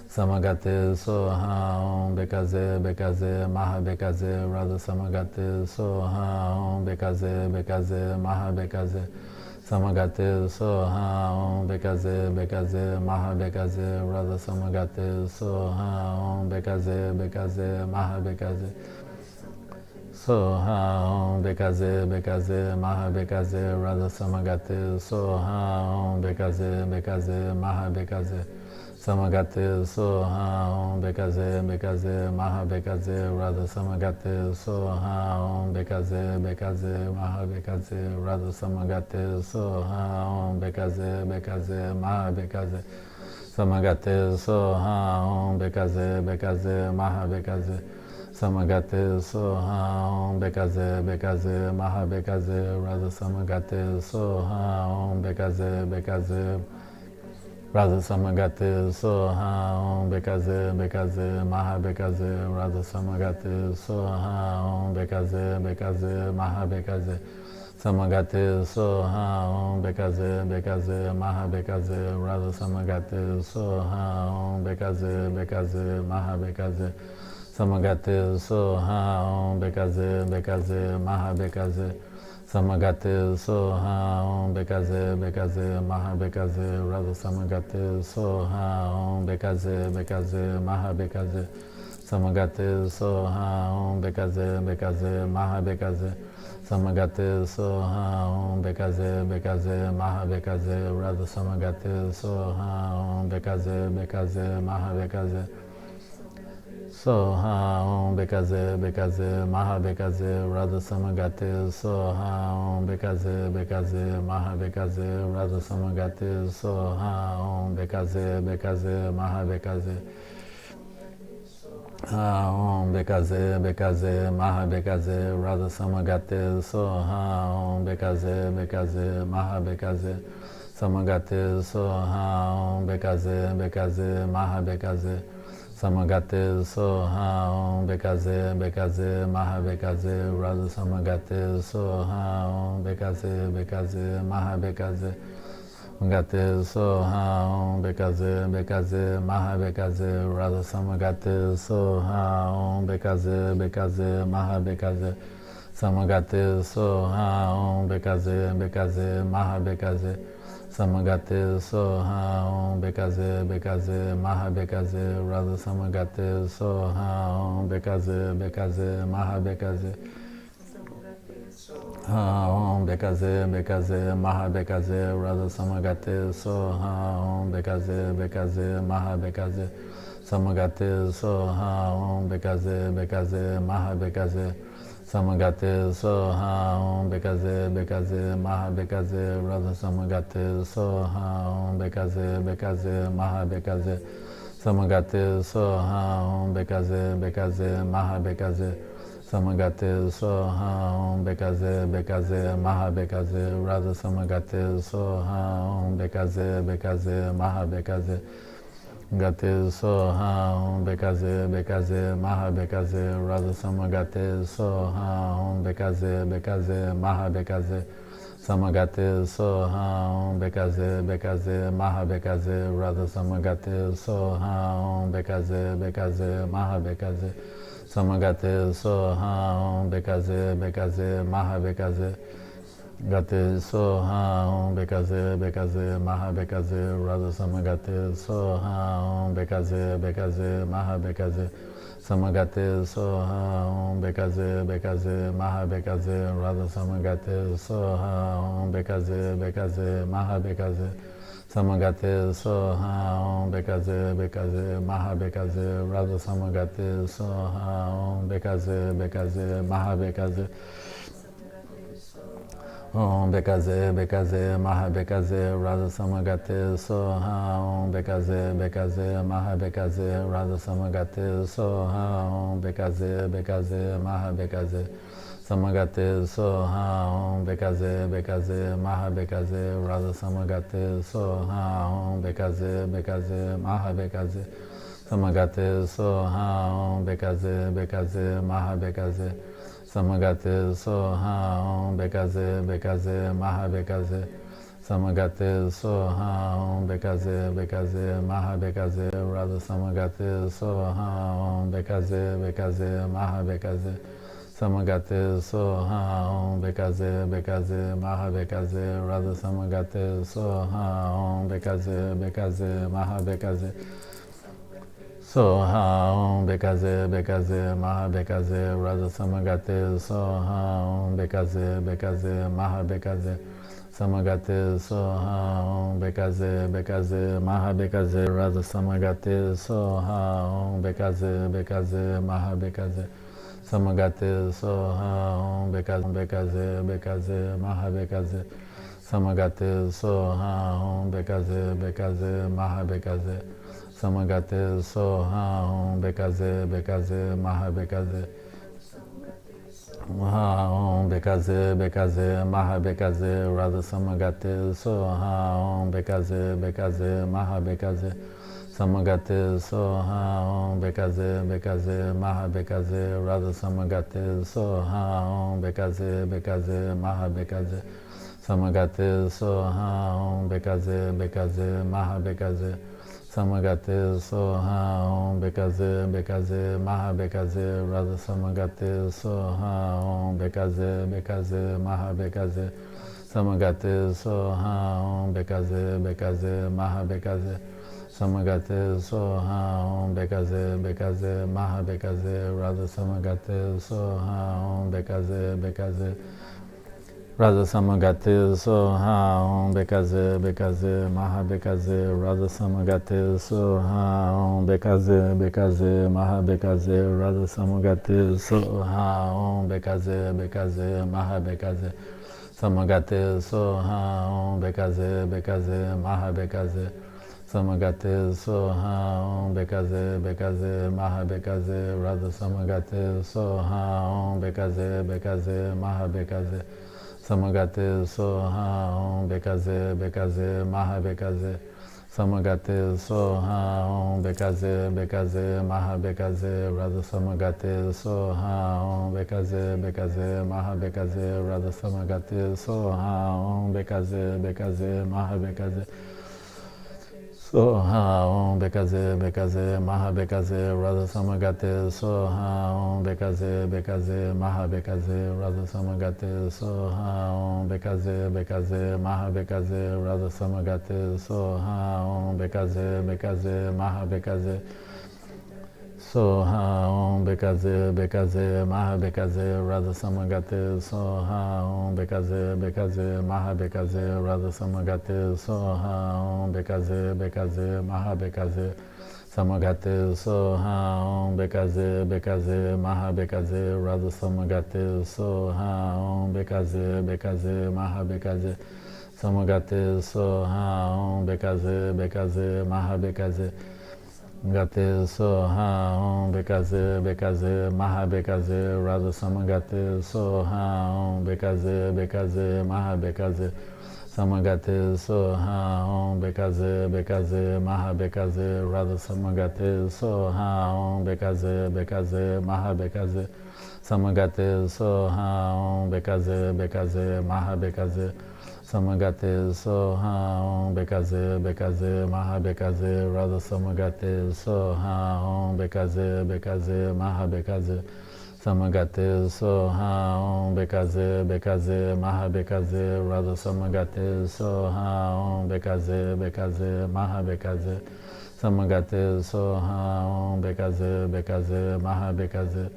Samagate Soha Om Bekaze Bekaze Maha Bekaze Radha Samagate Soha Om Bekaze Bekaze Maha Bekaze Samagate Soha Om Bekaze Bekaze Maha Bekaze Radha Samagate Soha Om Bekaze Bekaze Maha Bekaze Soha Om Bekaze Bekaze Maha Bekaze Radha Samagate Soha Om Bekaze Bekaze Maha Bekaze Samagate Soha Om Bekaze Bekaze Maha Bekaze Radha Samagate Soha Om Bekaze Bekaze Maha Bekaze Radha Samagate Soha Om Bekaze Bekaze Maha Bekaze Samagate Soha Om Bekaze Bekaze Maha Bekaze Samagate Soha Om Bekaze Bekaze Maha Bekaze Radha Samagate Soha Om Bekaze Bekaze Radha Samagate Soha Om Bekaze Bekaze Maha Bekaze Radha Samagate Soha Om Bekaze Bekaze Maha Bekaze Samagate Soha Om Bekaze Bekaze Maha Bekaze Radha Samagate Soha Om Bekaze Bekaze Maha Bekaze Samagate Soha Om Bekaze Bekaze Maha Bekaze Samagate Soha Om Bekaze Bekaze Maha Bekaze Radha Samagate Soha Om Bekaze Bekaze Maha Bekaze Samagate Soha Om Bekaze Bekaze Maha Bekaze Samagate Soha Om Bekaze Bekaze Maha Bekaze Radha Samagate Soha Om Bekaze Bekaze Maha Bekaze Soha Om Bekaze Bekaze Maha Bekaze Radha Samagate Soha Om Bekaze Bekaze Maha Bekaze Radha Samagate Soha Om Bekaze Bekaze Maha Bekaze Om Bekaze Bekaze Maha Bekaze Radha Samagate Soha Om Bekaze Bekaze Maha Bekaze Samagate Soha Om Bekaze Bekaze Maha Bekaze Samagate Soha Om Bekaze Bekaze Maha Bekaze Rada Samagate Soha Om Bekaze Bekaze Maha Bekaze Gate Soha Om Bekaze Bekaze Maha Bekaze Rada Samagate Soha Om Bekaze Bekaze Maha Bekaze Samagate Soha Om Bekaze Bekaze Maha Bekaze Samagate Soha Om Bekaze Bekaze Maha Bekaze Rada Samagate Soha Om Bekaze Bekaze Maha Bekaze Om Bekaze Bekaze Maha Bekaze Rada Samagate Soha Om Bekaze Bekaze Maha Bekaze Samagate Soha Om Bekaze Bekaze Maha Bekaze Samagate Soha Om Bekaze Bekaze Maha Bekaze Rada Samagate Soha Om Bekaze Bekaze Maha Bekaze Samagate Soha Om Bekaze Bekaze Maha Bekaze Samagate Soha Om Bekaze Bekaze Maha Bekaze Rada Samagate Soha Om Bekaze Bekaze Maha Bekaze Gate Soha Om Bekaze Bekaze Maha Bekaze Rada Samagate Soha Om Bekaze Bekaze Maha Bekaze Samagate Soha Om Bekaze Bekaze Maha Bekaze Rada Samagate Soha Om Bekaze Bekaze Maha Bekaze Samagate Soha Om Bekaze Bekaze Maha Bekaze Gate Soha Om Bekaze Bekaze Maha Bekaze Rada Samagate Soha Om Bekaze Bekaze Maha Bekaze Samagate Soha Om Bekaze Bekaze Maha Bekaze Rada Samagate Soha Om Bekaze Bekaze Maha Bekaze Samagate Soha Om Bekaze Bekaze Maha Bekaze Rada Samagate Soha Om Bekaze Bekaze Maha Bekaze Om Bekaze Bekaze Maha Bekaze Rada Samagate Soha Om Bekaze Bekaze Maha Bekaze Rada Samagate Soha Om Bekaze Bekaze Maha Bekaze Samagate Soha Om Bekaze Bekaze Maha Bekaze Rada Samagate Soha Om Bekaze Bekaze Maha Bekaze Samagate Soha Om Bekaze Bekaze Maha Bekaze Samagate Soha Om Bekaze Bekaze Maha Bekaze Samagate Soha Om Bekaze Bekaze Maha Bekaze Rada Samagate Soha Om Bekaze Bekaze Maha Bekaze Samagate Soha Om Bekaze Bekaze Maha Bekaze Rada Samagate Soha Om Bekaze Bekaze Maha Bekaze Soha Om Bekaze Bekaze Maha Bekaze Rada Samagate Soha Om Bekaze Bekaze Maha Bekaze Samagate Soha Om Bekaze Bekaze Maha Bekaze Rada Samagate Soha Om Bekaze Bekaze Maha Bekaze Samagate Soha Om Bekaze Bekaze Maha Bekaze Samagate Soha Om Bekaze Bekaze Maha Bekaze Samagate Soha Om Bekaze Bekaze Maha Bekaze Om Bekaze Bekaze Maha Bekaze Rada Samagate Soha Om Bekaze Bekaze Maha Bekaze Samagate Soha Om Bekaze Bekaze Maha Bekaze Rada Samagate Soha Om Bekaze Bekaze Maha Bekaze Samagate Soha Om Bekaze Bekaze Maha Bekaze Samagate Soha Om Bekaze Bekaze Maha Bekaze Rada Samagate Soha Om Bekaze Bekaze Maha Bekaze Samagate Soha Om Bekaze Bekaze Maha Bekaze Samagate Soha Om Bekaze Bekaze Maha Bekaze Rada Samagate Soha Om Bekaze Bekaze Rada Samagate Soha Om Bekaze Bekaze Maha Bekaze Rada Samagate Soha Om Bekaze Bekaze Maha Bekaze Rada Samagate Soha Om Bekaze Bekaze Maha Bekaze Samagate Soha Om Bekaze Bekaze Maha Bekaze Samagate Soha Om Bekaze Bekaze Maha Bekaze Rada Samagate Soha Om Bekaze Bekaze Maha Bekaze Samagate Soha Om Bekaze Bekaze Maha Bekaze Samagate Soha Om Bekaze Bekaze Maha Bekaze Radha Samagate Soha Om Bekaze Bekaze Maha Bekaze Radha Samagate Soha Om Bekaze Bekaze Maha Bekaze Soha Om Bekaze Bekaze Maha Bekaze Radha Samagate Soha Om Bekaze Bekaze Maha Bekaze Radha Samagate Soha Om Bekaze Bekaze Maha Bekaze Radha Samagate Soha Om Bekaze Bekaze Maha Bekaze Soha Om Bekaze Bekaze Maha Bekaze Radha Samagate Soha Om Bekaze Bekaze Maha Bekaze Radha Samagate Soha Om Bekaze Bekaze Maha Bekaze Samagate Soha Om Bekaze Bekaze Maha Bekaze Radha Samagate Soha Om Bekaze Bekaze Maha Bekaze Samagate Soha Om Bekaze Bekaze Maha Bekaze Gate Soha Om Bekaze Bekaze Maha Bekaze Radha Samagate Soha Om Bekaze Bekaze Maha Bekaze Samagate Soha Om Bekaze Bekaze Maha Bekaze Radha Samagate Soha Om Bekaze Bekaze Maha Bekaze Samagate Soha Om Bekaze Bekaze Maha Bekaze Samagate Soha Om Bekaze Bekaze Maha Bekaze Radha Samagate Soha Om Bekaze Bekaze Maha Bekaze Samagate Soha Om Bekaze Bekaze Maha Bekaze Radha Samagate Soha Om Bekaze Bekaze Maha Bekaze Samagate Soha Om Bekaze Bekaze Maha Bekaze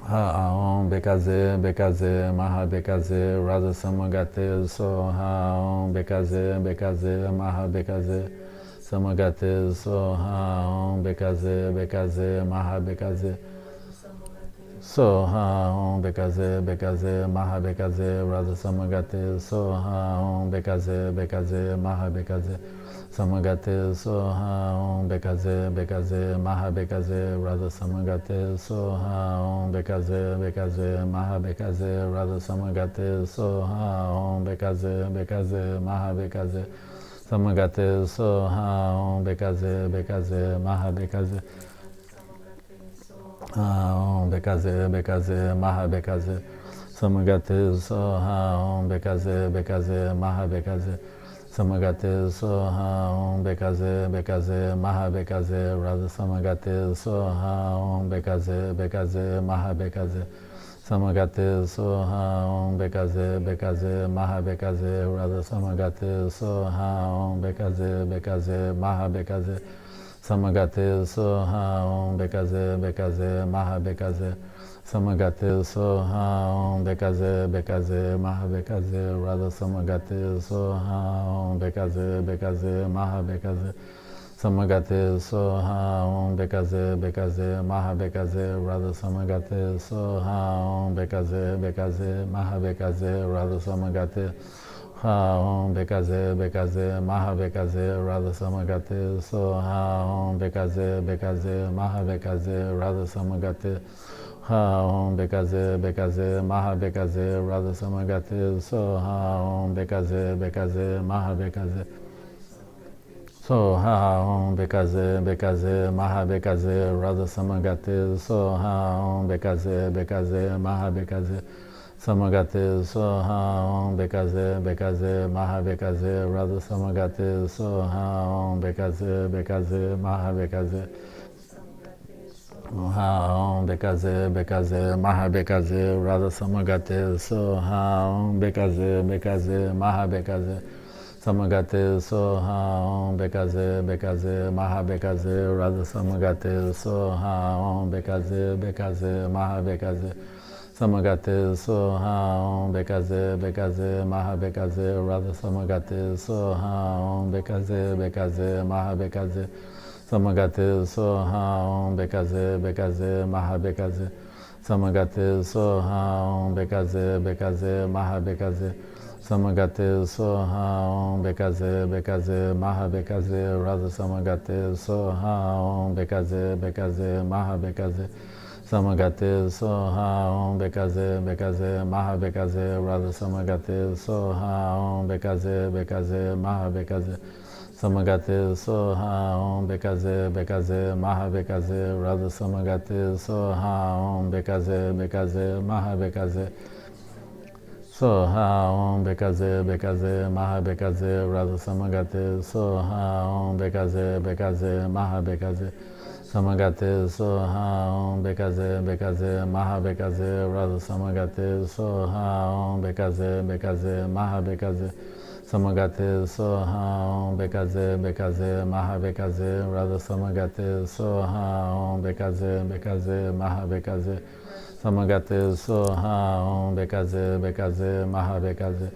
Om Bekaze Bekaze Maha Bekaze Radha Samagate Soha Om Bekaze Bekaze Maha Bekaze Samagate Soha Om Bekaze Bekaze Maha Bekaze Soha Om Bekaze Bekaze Maha Bekaze Radha Samagate Soha Om Bekaze Bekaze Maha Bekaze Samagate Soha Om Bekaze Bekaze Maha Bekaze Radha Samagate Soha Om Bekaze Bekaze Maha Bekaze Radha Samagate Soha Om Bekaze Bekaze Maha Bekaze Samagate Soha Om Bekaze Bekaze Maha Bekaze Om Bekaze Bekaze Maha Bekaze Samagate Soha Om Bekaze Bekaze Maha Bekaze Samagate Soha Om Bekaze Bekaze Maha Bekaze Radha Samagate Soha Om Bekaze Bekaze Maha Bekaze Samagate Soha Om Bekaze Bekaze Maha Bekaze Radha Samagate Soha Om Bekaze Bekaze Maha Bekaze Samagate Soha Om Bekaze Bekaze Maha Bekaze Samagate Soha Om Bekaze Bekaze Maha Bekaze Radha Samagate Soha Om Bekaze Bekaze Maha Bekaze Samagate Soha Om Bekaze Bekaze Maha Bekaze Radha Samagate Soha Om Bekaze Bekaze Maha Bekaze Radha Samagate Om Bekaze Bekaze Maha Bekaze Radha Samagate Soha Om Bekaze Bekaze Maha Bekaze Radha Samagate Om Bekaze Bekaze Maha Bekaze Radha Samagate Soha Om Bekaze Bekaze Maha Bekaze Soha Om Bekaze Bekaze Maha Bekaze Radha Samagate Soha Om Bekaze Bekaze Maha Bekaze Samagate Soha Om Bekaze Bekaze Maha Bekaze Radha Samagate Soha Om Bekaze Bekaze Maha Bekaze Om Bekaze Bekaze Maha Bekaze Radha Samagate Soha Om Bekaze Bekaze Maha Bekaze Samagate Soha Om Bekaze Bekaze Maha Bekaze Radha Samagate Soha Om Bekaze Bekaze Maha Bekaze Samagate Soha Om Bekaze Bekaze Maha Bekaze Radha Samagate Soha Om Bekaze Bekaze Maha Bekaze Samagate Soha Om Bekaze Bekaze Maha Bekaze Samagate Soha Om Bekaze Bekaze Maha Bekaze Samagate Soha Om Bekaze Bekaze Maha Bekaze Radha Samagate Soha Om Bekaze Bekaze Maha Bekaze Samagate Soha Om Bekaze Bekaze Maha Bekaze Radha Samagate Soha Om Bekaze Bekaze Maha Bekaze Samagate Soha Om Bekaze Bekaze Maha Bekaze Radha Samagate Soha Om Bekaze Bekaze Maha Bekaze Soha Om Bekaze Bekaze Maha Bekaze Radha Samagate Soha Om Bekaze Bekaze Maha Bekaze Samagate Soha Om Bekaze Bekaze Maha Bekaze Radha Samagate Soha Om Bekaze Bekaze Maha Bekaze Samagate Soha Om Bekaze Bekaze Maha Bekaze Radha Samagate Soha Om Bekaze Bekaze Maha Bekaze Samagate Soha Om Bekaze Bekaze Maha Bekaze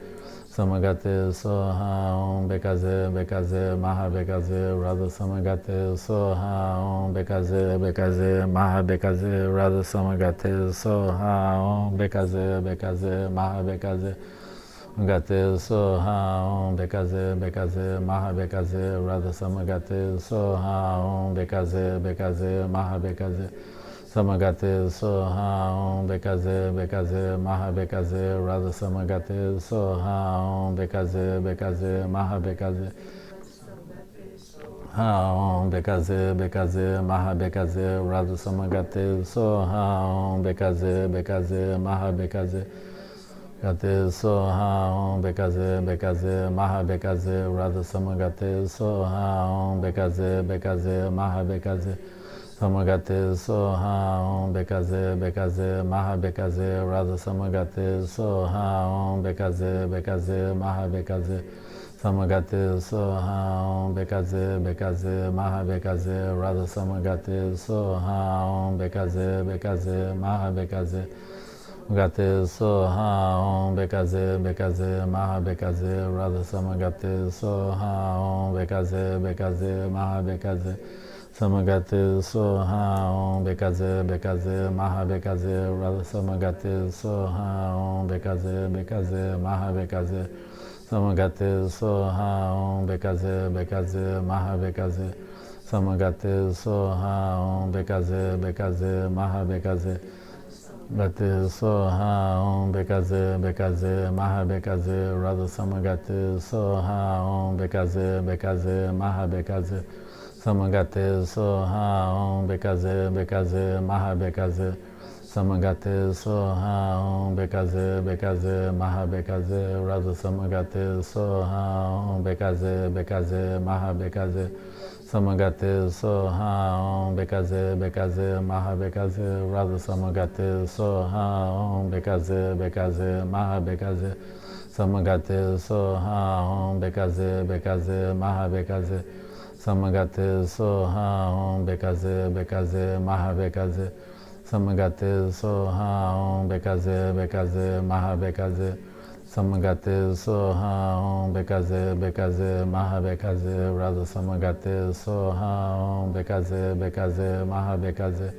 Samagate Soha Om Bekaze Bekaze Maha Bekaze Radha Samagate Soha Om Bekaze Bekaze Maha Bekaze Radha Samagate Soha Om Bekaze Bekaze Maha Bekaze Gate Soha Om Bekaze Bekaze Maha Bekaze Radha Samagate Soha Om Bekaze Bekaze Maha Bekaze Samagate Soha Om Bekaze Bekaze Maha Bekaze Radha Samagate Soha Om Bekaze Bekaze Maha Bekaze Om Bekaze Bekaze Maha Bekaze Radha Samagate Soha Om Bekaze Bekaze Maha Bekaze Gate Soha Om Bekaze Bekaze Maha Bekaze Radha Samagate Soha Om Bekaze Bekaze Maha Bekaze Samagate Soha Om Bekaze Bekaze Maha Bekaze Radha Samagate Soha Om Bekaze Bekaze Maha Bekaze Samagate Soha Om Bekaze Bekaze Maha Bekaze Radha Samagate Soha Om Bekaze Bekaze Maha Bekaze Gate Soha Om Bekaze Bekaze Maha Bekaze Radha Samagate Soha Om Bekaze Bekaze Maha Bekaze Samagate Soha Om Bekaze Bekaze Maha Bekaze Radha Samagate Soha Om Bekaze Bekaze Maha Bekaze Samagate Soha Om Bekaze Bekaze Maha Bekaze Samagate Soha Om Bekaze Bekaze Maha Bekaze Gate Soha Om Bekaze Bekaze Maha Bekaze Radha Samagate Soha Om Bekaze Bekaze Maha Bekaze Samagate Soha Om Bekaze Bekaze Maha Bekaze Samagate Soha Om Bekaze Bekaze Maha Bekaze Radha Samagate Soha Om Bekaze Bekaze Maha Bekaze Samagate Soha Om Bekaze Bekaze Maha Bekaze Radha Samagate Soha Om Bekaze Bekaze Maha Bekaze Samagate Soha Om Bekaze Bekaze Maha Bekaze Samagate Soha Om Bekaze Bekaze Maha Bekaze Samagate Soha Om Bekaze Bekaze Maha Bekaze Samagate Soha Om Bekaze Bekaze Maha Bekaze Radha Samagate Soha Om Bekaze Bekaze Maha Bekaze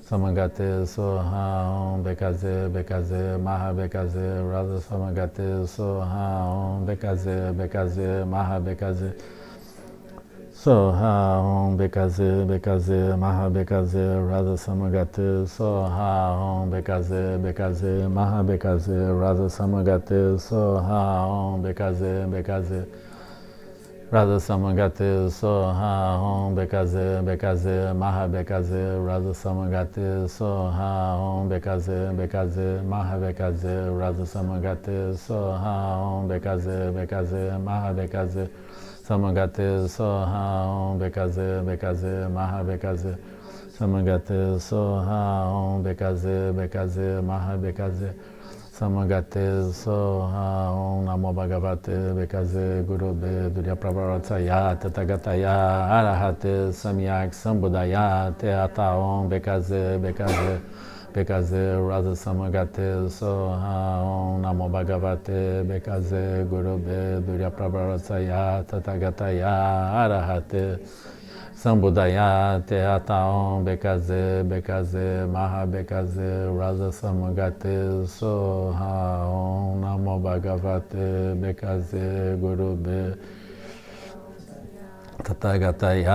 Samagate Soha Om Bekaze Bekaze Maha Bekaze Radha Samagate Soha Om Bekaze Bekaze Maha Bekaze Soha Om Bekaze Bekaze Maha Bekaze Radha Samagate Soha Om Bekaze Bekaze Maha Bekaze Radha Samagate Soha Om Bekaze Bekaze Radha Samagate Soha Om Bekaze Bekaze Maha Bekaze Radha Samagate Soha Om Bekaze Bekaze Maha Bekaze Radha Samagate Soha Om Bekaze Bekaze Maha Bekaze Samagate Soha Om Bekaze Bekaze Maha Bekaze Samagate Soha Om Bekaze Bekaze Maha Bekaze Samagate Soha Om Namo Bhagavate Bekaze Guru Be Durya Prabhavatsaya Tathagataya Arahate Samyak Sambudaya Teata Om Bekaze Bekaze Bekaze Radha Samagate Soha Om Namo Bhagavate Bekaze Guru Be Durya Prabhavatsaya Tathagataya Arahate Sambudaya Teata Om Bekaze Bekaze Maha Bekaze Radha Samagate Soha Om Namo Bhagavate Bekaze Guru Be Tathagataaya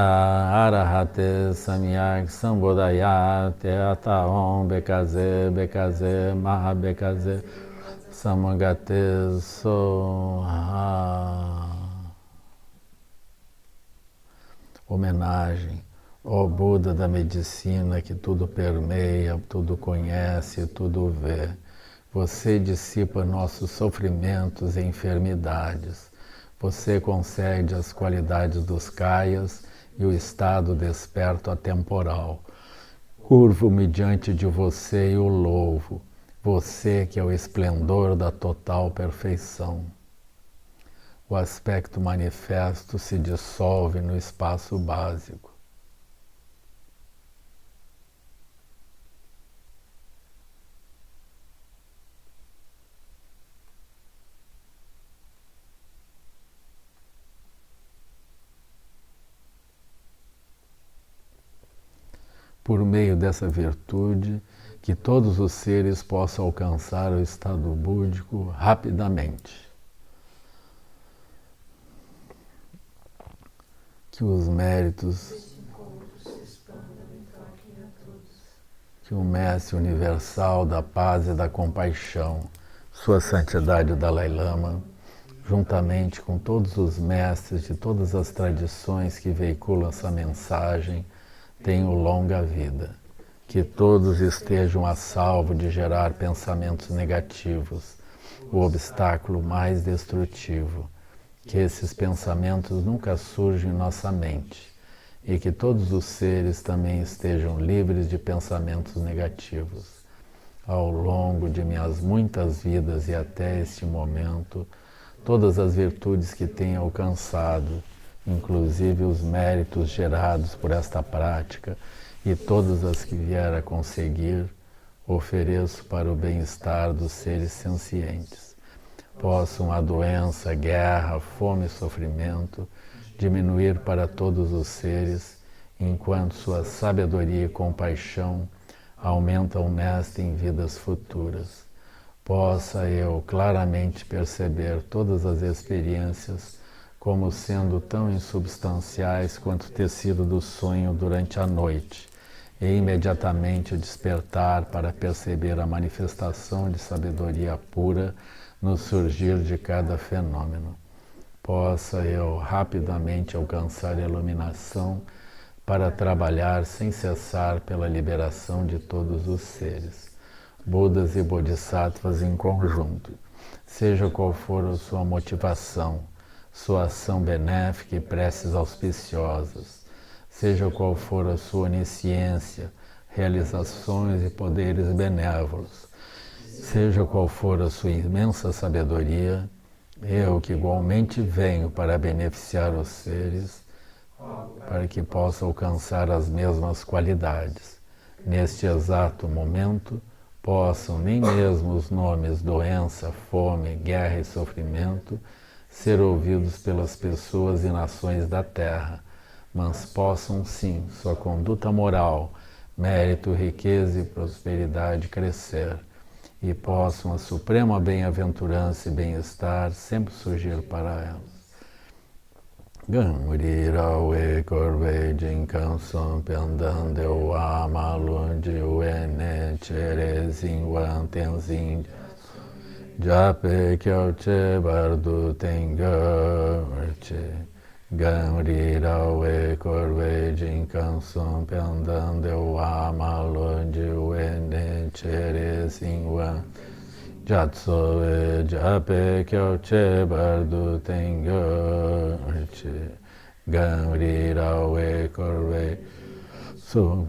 Arahate Samyak Sambodaya Teataon Bekaze Bekaze Mahabekaze Samagate Soha. Homenagem ao Buda da Medicina, que tudo permeia, tudo conhece, tudo vê. Você dissipa nossos sofrimentos e enfermidades. Você concede as qualidades dos kayas e o estado desperto atemporal. Curvo-me diante de você e o louvo, você que é o esplendor da total perfeição. O aspecto manifesto se dissolve no espaço básico. Por meio dessa virtude, que todos os seres possam alcançar o estado búdico rapidamente. Que os méritos, que o Mestre Universal da Paz e da Compaixão, Sua Santidade o Dalai Lama, juntamente com todos os mestres de todas as tradições que veiculam essa mensagem, tenham longa vida. Que todos estejam a salvo de gerar pensamentos negativos, o obstáculo mais destrutivo. Que esses pensamentos nunca surjam em nossa mente e que todos os seres também estejam livres de pensamentos negativos. Ao longo de minhas muitas vidas e até este momento, todas as virtudes que tenho alcançado, inclusive os méritos gerados por esta prática e todas as que vier a conseguir, ofereço para o bem-estar dos seres sencientes. Possam a doença, guerra, fome e sofrimento diminuir para todos os seres, enquanto sua sabedoria e compaixão aumentam o Mestre em vidas futuras. Possa eu claramente perceber todas as experiências como sendo tão insubstanciais quanto o tecido do sonho durante a noite, e imediatamente o despertar para perceber a manifestação de sabedoria pura no surgir de cada fenômeno. Possa eu rapidamente alcançar a iluminação para trabalhar sem cessar pela liberação de todos os seres, Budas e Bodhisattvas em conjunto, seja qual for a sua motivação, sua ação benéfica e preces auspiciosas, seja qual for a sua onisciência, realizações e poderes benévolos, seja qual for a sua imensa sabedoria, eu que igualmente venho para beneficiar os seres, para que possa alcançar as mesmas qualidades. Neste exato momento, possam nem mesmo os nomes doença, fome, guerra e sofrimento ser ouvidos pelas pessoas e nações da Terra, mas possam sim sua conduta moral, mérito, riqueza e prosperidade crescer, e possam a suprema bem-aventurança e bem-estar sempre surgir para elas. Gangrirawe korwe jinkanson pendan deu amalunde uene cherezin wantenzin jape kyoche bardu tengarche. Gangrirawe korwe jinkanson pendan deu amalunde uene cherezin wantenzin Jatsoe jape kyoche bardu tengarche Gangrirawe korwe so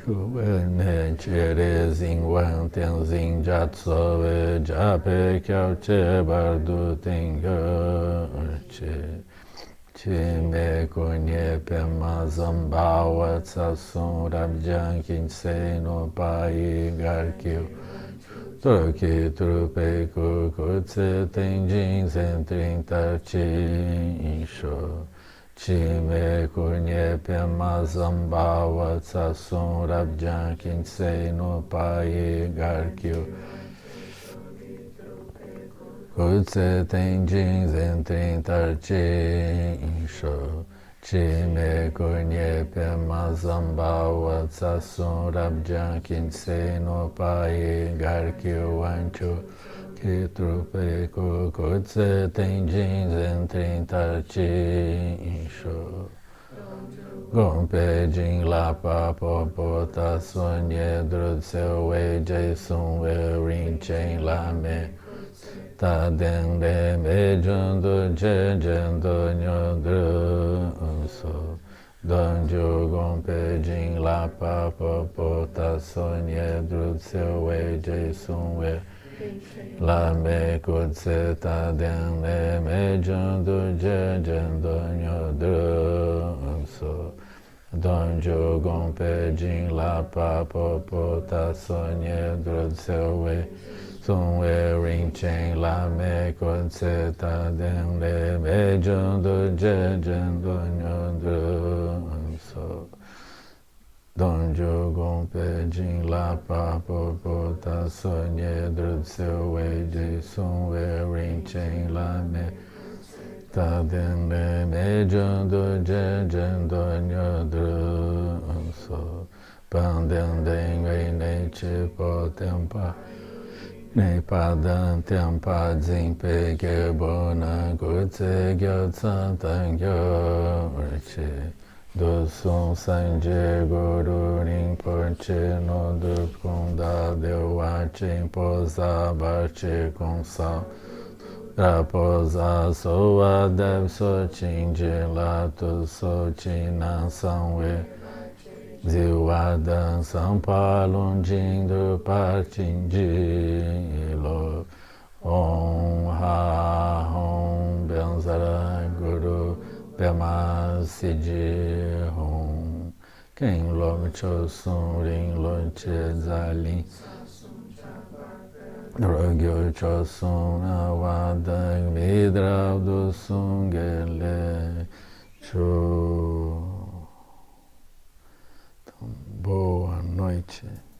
Kuene cherezin wantenzin Jatsoe jape kyoche bardu tengarche Chime konye pema zambawa tsasun rabjan kinse no pai garkyo Troque trupe kukutse tenjin sentrin tarchin sho Chime konye pema zambawa tsasun rabjan kinse no pai garkyo Kutse tenjin zentrin tarchin sho. Chime kunye pema zambawa tsasun rabjan kinse no pai garkyu wanchu. Kitrupe kutse tenjin zentrin tarchin sho. Gompe jing la pa po po ta sonye drud seo wei jai sun we rin chen la me ta den de me jun du je jen du nyo dru so don ju gompe jing la pa po po ta sonye drud seo wei jai sun we la me kutse ta den de me jun du je jen du nyo dru so Donjo gompe jing la pa po po ta sonye drud seo we sun we ring chen la me kun se ta den le me jun du je jen du nyo dru so Donjo gompe jing la pa po po ta sonye drud seo we je sun we ring chen la me ta den le me jun du je jen du nyo dru so pan den den wei ne chi po tempa ne pa dan tempa zing pe ge bo na gu tse gyo tsan tan gyo chi du sun san je guru ring por chi no du kung da de wa chen po za ba chi kung sa Raposa so adev so chinji la tu so chinan sanwe Ziwadan sampa lunjing du par chinji lo Om ha hom benzara guru pema siji hom Ken lo cho sun ring lo che zalin Rogyo cho sun awadang vidra do sungele cho. Então, boa noite.